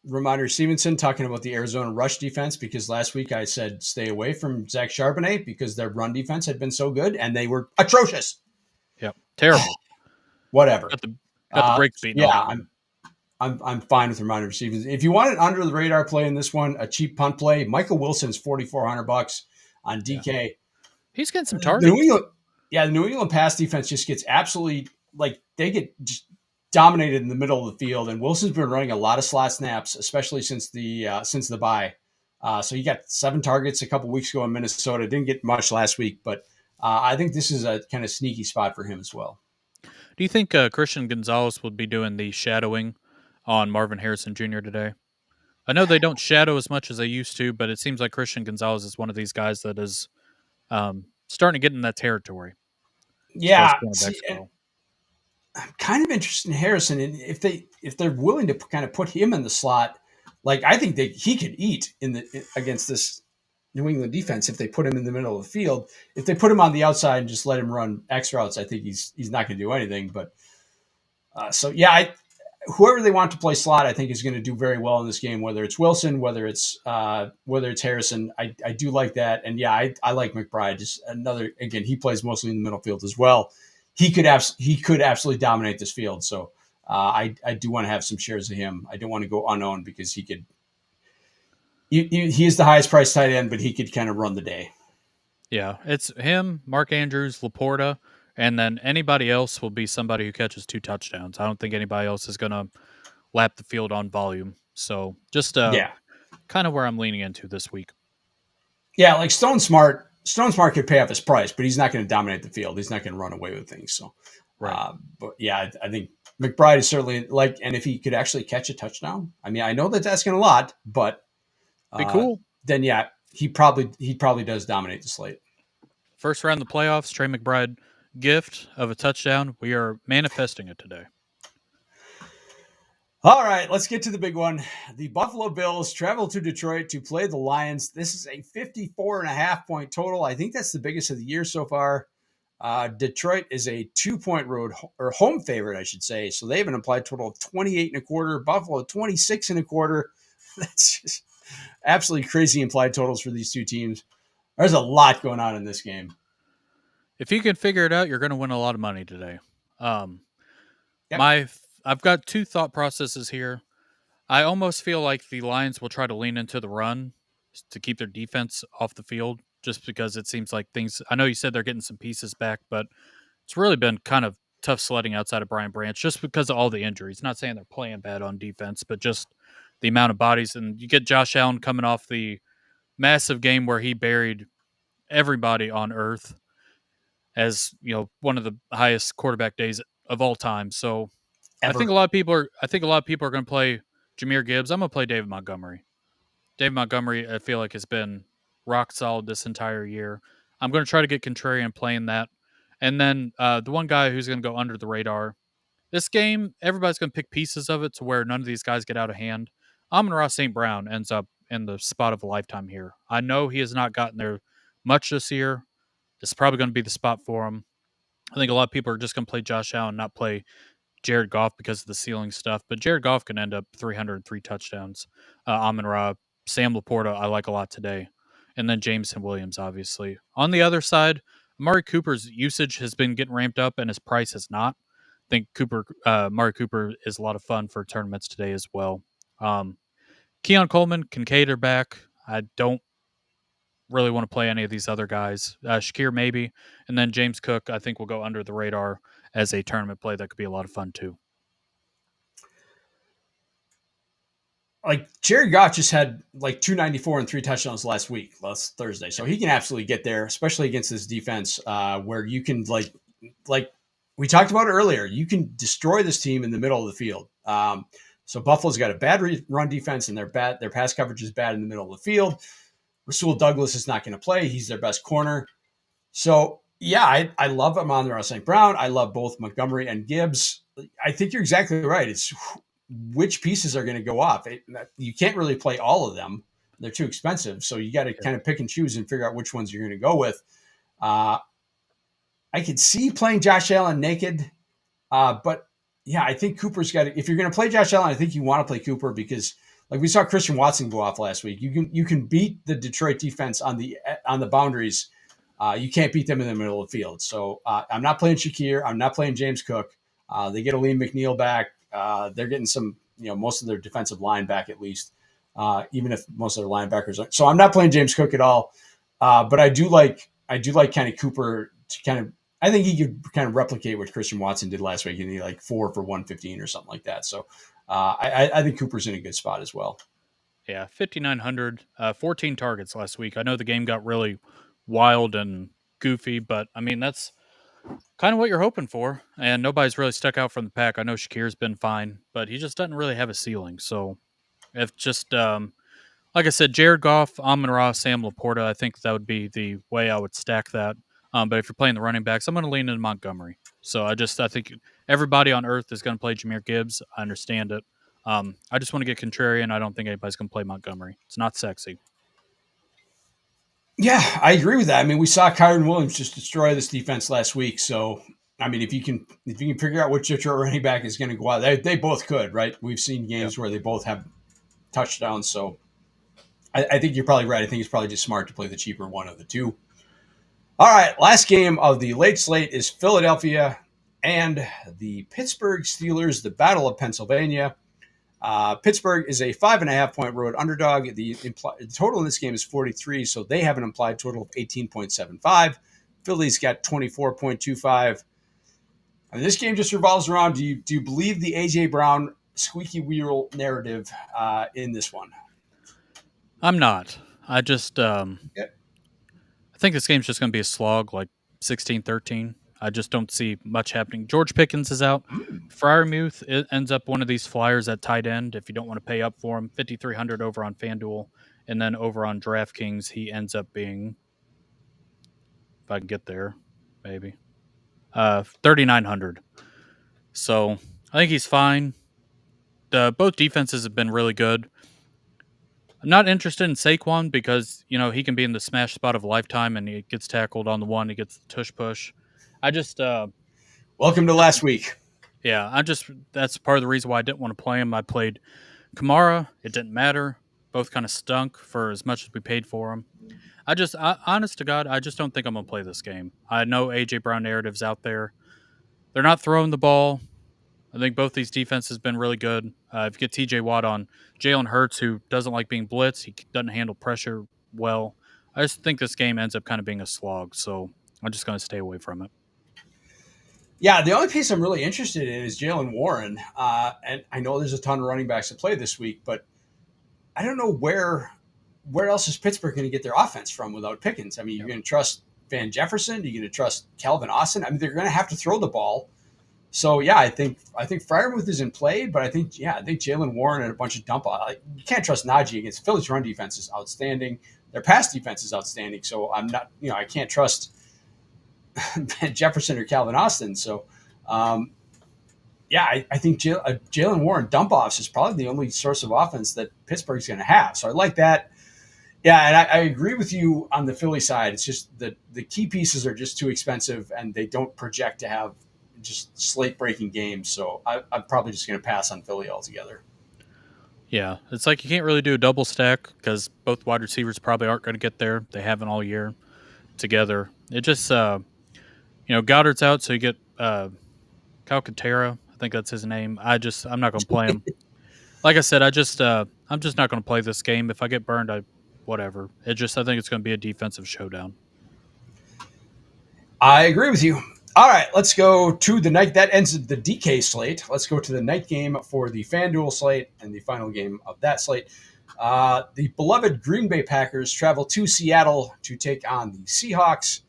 Ramondre Stevenson talking about the Arizona rush defense because last week I said stay away from Zach Charbonnet because their run defense had been so good and they were atrocious. Yep, terrible. Whatever. Got the brakes beaten off. Yeah, I'm fine with Ramondre Stevenson. If you want an under the radar play in this one, a cheap punt play, Michael Wilson's $4,400 on DK. Yeah. He's getting some The targets. The New England pass defense just gets absolutely they get just dominated in the middle of the field, and Wilson's been running a lot of slot snaps, especially since the bye. So he got 7 targets a couple weeks ago in Minnesota. Didn't get much last week, but I think this is a kind of sneaky spot for him as well. Do you think Christian Gonzalez will be doing the shadowing on Marvin Harrison Jr. today? I know they don't shadow as much as they used to, but it seems like Christian Gonzalez is one of these guys that is starting to get in that territory as far as Yeah, cornerbacks see, go. I'm kind of interested in Harrison, and if they're willing to kind of put him in the slot, like I think he could eat against this New England defense if they put him in the middle of the field. If they put him on the outside and just let him run X routes, I think he's not going to do anything. But whoever they want to play slot, I think is going to do very well in this game. Whether it's Wilson, whether it's Harrison, I do like that. And yeah, I like McBride. Just another again, he plays mostly in the middle field as well. He could absolutely dominate this field. So I do want to have some shares of him. I don't want to go unowned because he could. He is the highest priced tight end, but he could kind of run the day. Yeah, it's him, Mark Andrews, Laporta, And then anybody else will be somebody who catches 2 touchdowns. I don't think anybody else is going to lap the field on volume. So just Yeah. kind of where I'm leaning into this week. Yeah, like Stone Smart could pay off his price, but he's not going to dominate the field. He's not going to run away with things. So, Right. but yeah, I think McBride is certainly like, and if he could actually catch a touchdown, I mean, I know that's asking a lot, but Be cool. then yeah, he probably does dominate the slate. First round of the playoffs, Trey McBride gift of a touchdown. We are manifesting it today. All right, let's get to the big one. The Buffalo Bills travel to Detroit to play the Lions. This is a 54.5 point total. I think that's the biggest of the year so far. Detroit is a 2 point road or home favorite, I should say. So they have an implied total of 28 and a quarter. Buffalo 26 and a quarter. That's just absolutely crazy implied totals for these two teams. There's a lot going on in this game. If you can figure it out, you're going to win a lot of money today. Um, Yep. I've got two thought processes here. I almost feel like the Lions will try to lean into the run to keep their defense off the field, just because it seems like things. I know you said they're getting some pieces back, but it's really been kind of tough sledding outside of Brian Branch just because of all the injuries. Not saying they're playing bad on defense, but just the amount of bodies. And you get Josh Allen coming off the massive game where he buried everybody on earth as one of the highest quarterback days of all time. So I think Ever. a lot of people are. I think a lot of people are going to play Jahmyr Gibbs. I'm going to play David Montgomery. David Montgomery, I feel like, has been rock solid this entire year. I'm going to try to get contrarian playing that. And then the one guy who's going to go under the radar. This game, everybody's going to pick pieces of it to where none of these guys get out of hand. Amon-Ra St. Brown ends up in the spot of a lifetime here. I know he has not gotten there much this year. This is probably going to be the spot for him. I think a lot of people are just going to play Josh Allen, not play Jared Goff because of the ceiling stuff. But Jared Goff can end up 303 touchdowns. Amon-Ra, Sam Laporta, I like a lot today. And then Jameson Williams, obviously. On the other side, Amari Cooper's usage has been getting ramped up and his price has not. I think Amari Cooper is a lot of fun for tournaments today as well. Keon Coleman, Kincaid are back. I don't really want to play any of these other guys. Shakir maybe, and then James Cook I think will go under the radar as a tournament play that could be a lot of fun too. Like Jared Goff just had like 294 and 3 touchdowns last Thursday, so he can absolutely get there, especially against this defense, where you can like we talked about earlier, you can destroy this team in the middle of the field. So Buffalo's got a bad run defense, and their pass coverage is bad in the middle of the field. Rasul Douglas is not going to play; he's their best corner. So yeah, I love Amon-Ra St. Brown. I love both Montgomery and Gibbs. I think you're exactly right. It's which pieces are going to go off. You can't really play all of them; they're too expensive. So you got to kind of pick and choose and figure out which ones you're going to go with. Uh, I could see playing Josh Allen naked, but yeah, I think Cooper's got to. If you're going to play Josh Allen, I think you want to play Cooper because, like we saw Christian Watson go off last week. You can beat the Detroit defense on the boundaries. You can't beat them in the middle of the field. So I'm not playing Shakir. I'm not playing James Cook. They get Aleem McNeil back. They're getting some, most of their defensive line back at least, even if most of their linebackers are. So I'm not playing James Cook at all. But I do like kind of Cooper to kind of. I think he could kind of replicate what Christian Watson did last week, and he like 4 for 115 or something like that. So I think Cooper's in a good spot as well. Yeah, 5,900, 14 targets last week. I know the game got really wild and goofy, but I mean that's kind of what you're hoping for. And nobody's really stuck out from the pack. I know Shakir's been fine, but he just doesn't really have a ceiling. So if just like I said, Jared Goff, Amon-Ra, Sam Laporta, I think that would be the way I would stack that. But if you're playing the running backs, I'm going to lean into Montgomery. So I think everybody on earth is going to play Jahmyr Gibbs. I understand it. I just want to get contrarian. I don't think anybody's going to play Montgomery. It's not sexy. Yeah, I agree with that. I mean, we saw Kyron Williams just destroy this defense last week. So, I mean, if you can figure out which Detroit running back is going to go out, they both could, right? We've seen Yep. games where they both have touchdowns. So, I think you're probably right. I think it's probably just smart to play the cheaper one of the two. All right, last game of the late slate is Philadelphia and the Pittsburgh Steelers, the Battle of Pennsylvania. Pittsburgh is a 5.5 point road underdog. The total in this game is 43, so they have an implied total of 18.75. Philly's got 24.25. And this game just revolves around, do you believe the A.J. Brown squeaky wheel narrative in this one? I'm not. I just Yeah. I think this game's just going to be a slog, like 16-13. I just don't see much happening. George Pickens is out. Mm. Fryermuth ends up one of these flyers at tight end. If you don't want to pay up for him, 5,300 over on FanDuel, and then over on DraftKings, he ends up being, if I can get there, maybe 3,900. So I think he's fine. Both defenses have been really good. I'm not interested in Saquon because he can be in the smash spot of a lifetime, and he gets tackled on the one, he gets the tush push. I just Welcome to last week. Yeah, that's part of the reason why I didn't want to play him. I played Kamara. It didn't matter. Both kind of stunk for as much as we paid for them. Honest to God, I just don't think I'm going to play this game. I know AJ Brown narratives out there. They're not throwing the ball. I think both these defenses have been really good. If you get TJ Watt on Jalen Hurts, who doesn't like being blitzed, he doesn't handle pressure well. I just think this game ends up kind of being a slog, so I'm just going to stay away from it. Yeah, the only piece I'm really interested in is Jalen Warren. And I know there's a ton of running backs to play this week, but I don't know where else is Pittsburgh going to get their offense from without Pickens? I mean, you're going to trust Van Jefferson? You're going to trust Calvin Austin? I mean, they're going to have to throw the ball. So yeah, I think Freiermuth is in play, but I think Jalen Warren and a bunch of dump. You can't trust Najee against Philly's run defense is outstanding. Their pass defense is outstanding. So I'm not, I can't trust Van Jefferson or Calvin Austin. So I think Jalen Warren dump offs is probably the only source of offense that Pittsburgh's going to have. So I like that. Yeah, and I agree with you on the Philly side. It's just that the key pieces are just too expensive, and they don't project to have just slate-breaking games. So I'm probably just going to pass on Philly altogether. Yeah, it's like you can't really do a double stack because both wide receivers probably aren't going to get there. They haven't all year together. It just, Goddard's out, so you get Calcaterra. I think that's his name. I'm not going to play him. Like I said, I'm just not going to play this game. If I get burned, whatever. I think it's going to be a defensive showdown. I agree with you. All right, let's go to the night. That ends the DK slate. Let's go to the night game for the FanDuel slate and the final game of that slate. The beloved Green Bay Packers travel to Seattle to take on the Seahawks.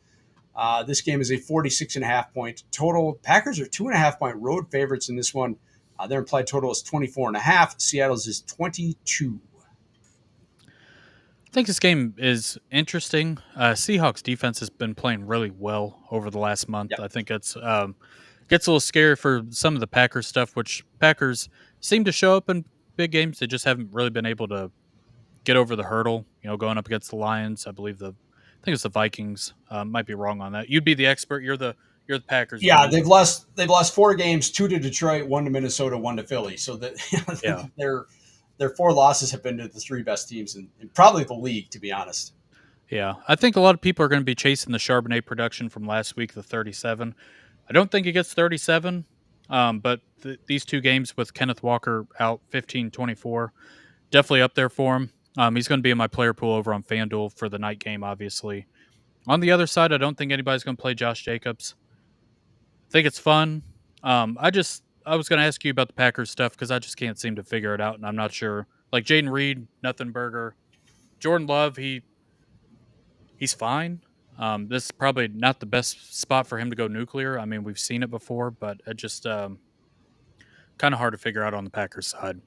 This game is a 46.5 point total. Packers are 2.5 point road favorites in this one. Their implied total is 24.5. Seattle's is 22. I think this game is interesting. Seahawks defense has been playing really well over the last month. Yep. I think it's gets a little scary for some of the Packers stuff, which Packers seem to show up in big games. They just haven't really been able to get over the hurdle. Going up against the Lions, I think it's the Vikings. Might be wrong on that. You'd be the expert. You're the Packers. Yeah, they've lost 4 games, 2 to Detroit, 1 to Minnesota, 1 to Philly. So that their 4 losses have been to the 3 best teams in probably the league, to be honest. Yeah, I think a lot of people are going to be chasing the Charbonnet production from last week, the 37. I don't think it gets 37, but these 2 games with Kenneth Walker out 15-24, definitely up there for him. He's going to be in my player pool over on FanDuel for the night game, obviously. On the other side, I don't think anybody's going to play Josh Jacobs. I think it's fun. I was going to ask you about the Packers stuff because I just can't seem to figure it out, and I'm not sure. Like Jaden Reed, nothing burger. Jordan Love, he's fine. This is probably not the best spot for him to go nuclear. I mean, we've seen it before, but it just kind of hard to figure out on the Packers side.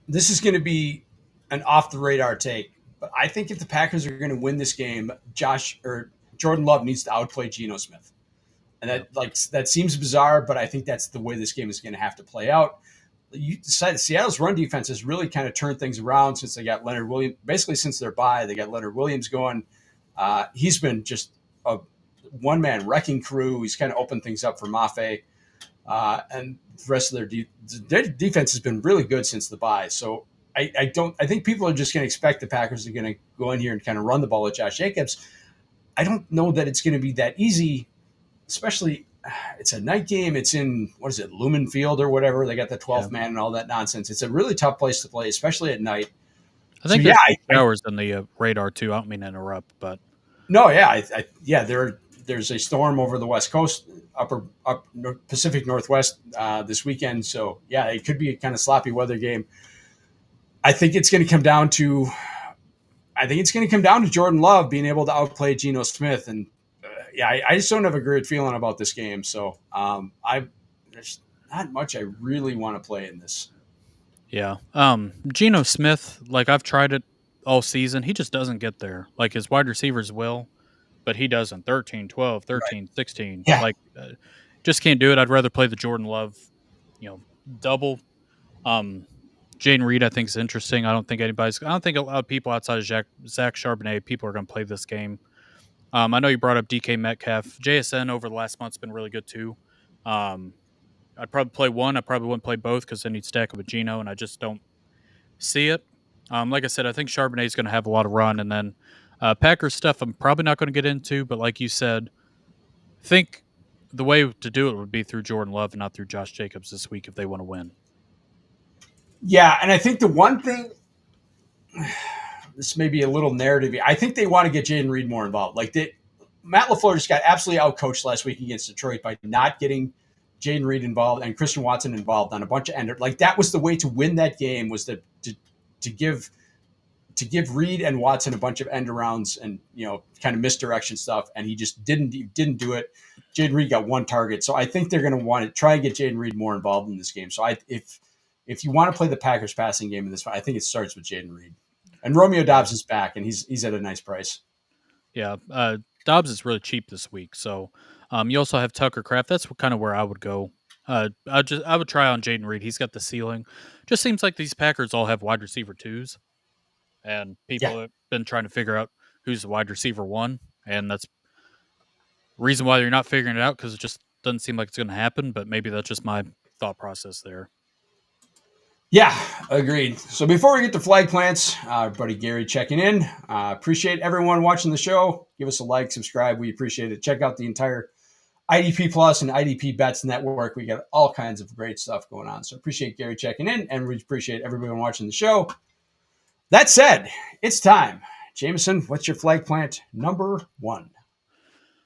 This is going to be an off the radar take, but I think if the Packers are going to win this game, Jordan Love needs to outplay Geno Smith. And that seems bizarre, but I think that's the way this game is going to have to play out. Seattle's run defense has really kind of turned things around since they got Leonard Williams. Basically, since their bye, they got Leonard Williams going. He's been just a one-man wrecking crew. He's kind of opened things up for Mafe. And the rest of their defense has been really good since the bye. So I think people are just going to expect the Packers are going to go in here and kind of run the ball with Josh Jacobs. I don't know that it's going to be that easy, especially it's a night game. It's in, Lumen Field or whatever. They got the 12th man and all that nonsense. It's a really tough place to play, especially at night. I So think yeah, there's some showers in the radar too. I don't mean to interrupt, but no, yeah, yeah, there's a storm over the west coast, Pacific Northwest this weekend. So yeah, it could be a kind of sloppy weather game. I think it's going to come down to I think it's going to come down to Jordan Love being able to outplay Geno Smith, and yeah, I just don't have a great feeling about this game. So I there's not much I really want to play in this. yeah. Geno Smith, like I've tried it all season. He just doesn't get there. Like his wide receivers will, but he doesn't. 13, 12, Right. 13, 16. Yeah. Like just can't do it. I'd rather play the Jordan Love, double. Um, Jane Reed, I think is interesting. I don't think a lot of people outside of Zach Charbonnet, people are going to play this game. I know you brought up DK Metcalf. JSN over the last month's been really good too. Um, I'd probably play one. I probably wouldn't play both because then he'd stack up with Geno, and I just don't see it. Like I said, I think Charbonnet is going to have a lot of run, and then Packers stuff I'm probably not going to get into. But like you said, I think the way to do it would be through Jordan Love and not through Josh Jacobs this week if they want to win. Yeah, and I think the one thing this may be a little narrative. I think they want to get Jaden Reed more involved. Matt LaFleur just got absolutely outcoached last week against Detroit by not getting Jaden Reed involved and Christian Watson involved on a bunch of that was the way to win that game was to give Reed and Watson a bunch of end arounds and kind of misdirection stuff, and he just didn't do it. Jaden Reed got one target, so I think they're going to want to try and get Jaden Reed more involved in this game. So if you want to play the Packers passing game in this, I think it starts with Jaden Reed. And Romeo Yeah. Dobbs is back, and he's at a nice price. Yeah, Dobbs is really cheap this week. So you also have Tucker Craft. That's kind of where I would go. I would try on Jaden Reed. He's got the ceiling. Just seems like these Packers all have wide receiver twos, and Yeah, people have been trying to figure out who's the wide receiver one, and that's the reason why you're not figuring it out because it just doesn't seem like it's going to happen. But maybe that's just my thought process there. yeah, agreed. So before we get to flag plants, our buddy Gary checking in. Appreciate everyone watching the show. Give us a like, subscribe. We appreciate it. Check out the entire IDP Plus and IDP Bets network. We got all kinds of great stuff going on. So appreciate Gary checking in, and we appreciate everyone watching the show. That said, it's time. Jameson, what's your flag plant number one?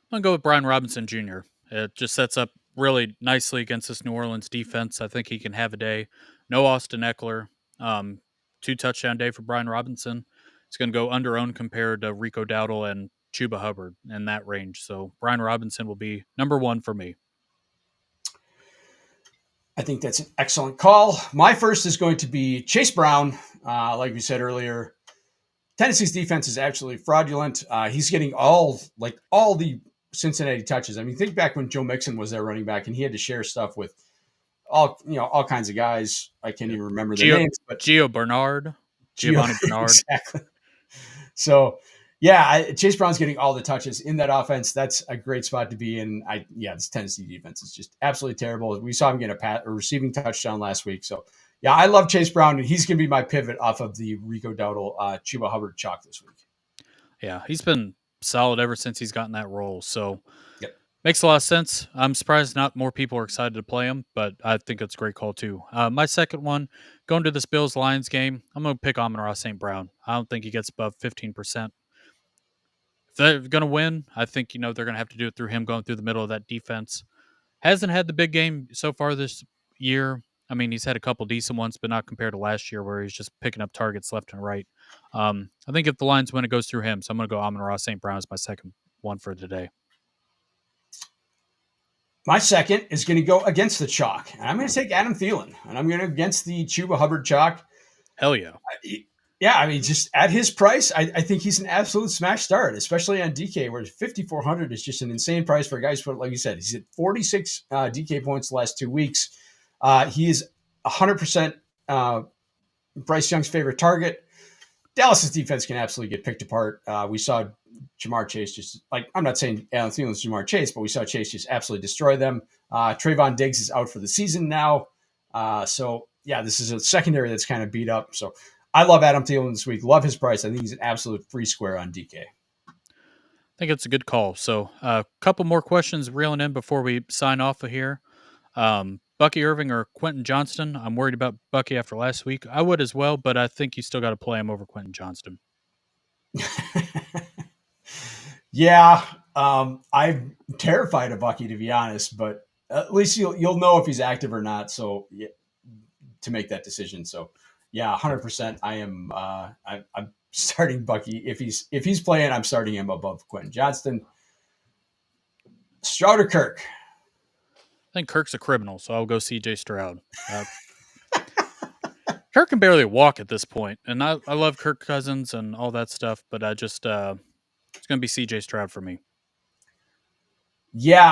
I'm gonna go with Brian Robinson Jr. It just sets up really nicely against this New Orleans defense. I think he can have a day. No Austin Eckler. 2 touchdown day for Brian Robinson. It's going to go under owned compared to Rico Dowdle and Chuba Hubbard in that range. So Brian Robinson will be number one for me. I think that's an excellent call. My first is going to be Chase Brown. Like we said earlier, Tennessee's defense is absolutely fraudulent. He's getting all the Cincinnati touches. I mean, think back when Joe Mixon was their running back and he had to share stuff with all kinds of guys. I can't even remember their names, but Gio Bernard, Giovanni Bernard. Exactly. So, yeah, Chase Brown's getting all the touches in that offense. That's a great spot to be in. This Tennessee defense is just absolutely terrible. We saw him get a receiving touchdown last week. So, yeah, I love Chase Brown, and he's going to be my pivot off of the Rico Dowdle, Chuba Hubbard chalk this week. Yeah, he's been solid ever since he's gotten that role. So, Yep. makes a lot of sense. I'm surprised not more people are excited to play him, but I think it's a great call too. My second one, going to this Bills Lions game, I'm going to pick Amon-Ra St. Brown. I don't think he gets above 15%. If they're going to win, I think they're going to have to do it through him going through the middle of that defense. Hasn't had the big game so far this year. I mean, he's had a couple decent ones, but not compared to last year where he's just picking up targets left and right. I think if the Lions win, it goes through him. So I'm going to go Amon-Ra St. Brown as my second one for today. My second is going to go against the chalk, and I'm going to take Adam Thielen, and I'm going to against the Chuba Hubbard chalk. Hell yeah. Yeah, I mean, just at his price, I think he's an absolute smash start, especially on DK, where 5,400 is just an insane price for a guy. Like you said, he's at 46 DK points the last 2 weeks. He is 100% Bryce Young's favorite target. Dallas's defense can absolutely get picked apart. We saw Jamar Chase I'm not saying Alan Thielen's Jamar Chase, but we saw Chase just absolutely destroy them. Trayvon Diggs is out for the season now. So, yeah, this is a secondary that's kind of beat up. So, I love Adam Thielen this week. Love his price. I think he's an absolute free square on DK. I think it's a good call. So, a couple more questions reeling in before we sign off of here. But Bucky Irving or Quentin Johnston. I'm worried about Bucky after last week. I would as well, but I think you still got to play him over Quentin Johnston. Yeah, I'm terrified of Bucky, to be honest, but at least you'll know if he's active or not. So yeah, to make that decision. So yeah, 100%. I'm starting Bucky if he's playing. I'm starting him above Quentin Johnston. Stroud or Kirk? I think Kirk's a criminal, so I'll go C.J. Stroud. Kirk can barely walk at this point, and I love Kirk Cousins and all that stuff, but I just it's going to be C.J. Stroud for me. Yeah,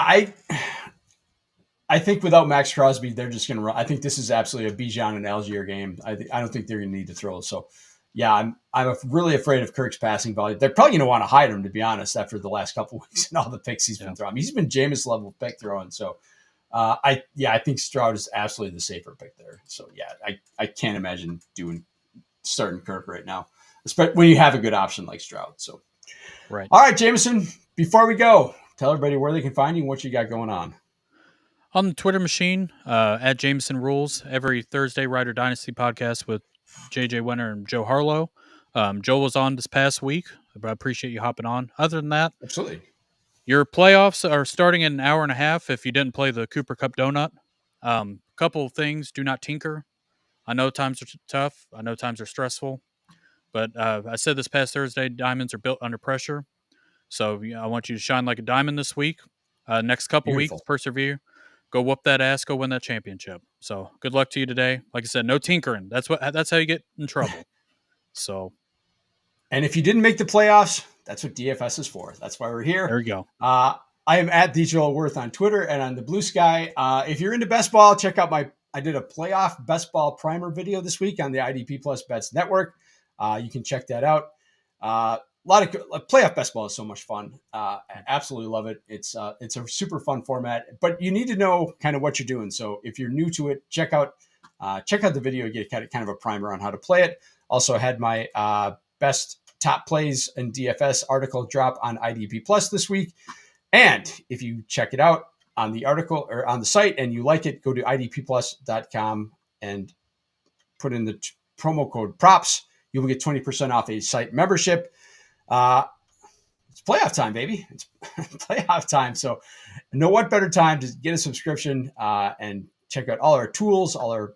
I think without Max Crosby, they're just going to run. I think this is absolutely a Bijan and Algier game. I don't think they're going to need to throw. So, yeah, I'm really afraid of Kirk's passing volume. They're probably going to want to hide him, to be honest, after the last couple of weeks and all the picks he's been throwing. He's been Jameis level pick throwing. So, I think Stroud is absolutely the safer pick there. So, yeah, I can't imagine starting Kirk right now, especially when you have a good option like Stroud. So, right. All right, Jameson, before we go, tell everybody where they can find you and what you got going on. On the Twitter machine, at Jameson Rules, every Thursday, Rider Dynasty podcast with JJ Winter and Joe Harlow. Joel was on this past week, but I appreciate you hopping on. Other than that, absolutely. Your playoffs are starting in an hour and a half if you didn't play the Cooper Cup Donut. Couple of things, do not tinker. I know times are tough. I know times are stressful. But I said this past Thursday, diamonds are built under pressure. So I want you to shine like a diamond this week. Next couple weeks, persevere. Go whoop that ass. Go win that championship. So good luck to you today. Like I said, no tinkering. That's how you get in trouble. So, and if you didn't make the playoffs, that's what DFS is for. That's why we're here. There you go. I am at DJ Wirth on Twitter and on the Blue Sky. If you're into best ball, check out I did a playoff best ball primer video this week on the IDP Plus Bets Network. You can check that out. A lot of playoff best ball is so much fun. Absolutely love it. It's a super fun format, but you need to know kind of what you're doing. So if you're new to it, check out the video, get kind of a primer on how to play it. Also had my best top plays in DFS article drop on IDP Plus this week. And if you check it out on the article or on the site and you like it, go to idpplus.com and put in the promo code props. You will get 20% off a site membership. It's playoff time, baby. It's playoff time. So what better time to get a subscription and check out all our tools, all our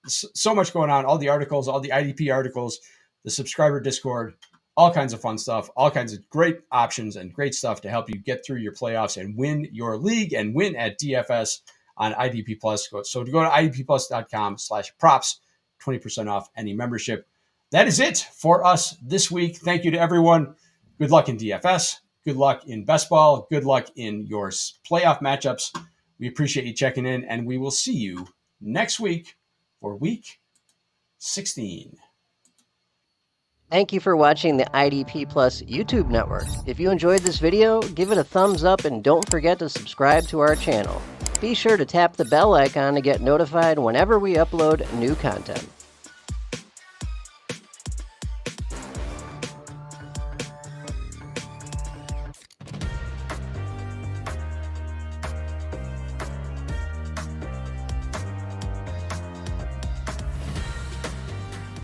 so much going on, all the articles, all the IDP articles, the subscriber Discord, all kinds of fun stuff, all kinds of great options and great stuff to help you get through your playoffs and win your league and win at DFS on IDP Plus. So to go to idpplus.com/props, 20% off any membership. That is it for us this week. Thank you to everyone. Good luck in DFS. Good luck in best ball. Good luck in your playoff matchups. We appreciate you checking in, and we will see you next week for week 16. Thank you for watching the IDP Plus YouTube network. If you enjoyed this video, give it a thumbs up and don't forget to subscribe to our channel. Be sure to tap the bell icon to get notified whenever we upload new content.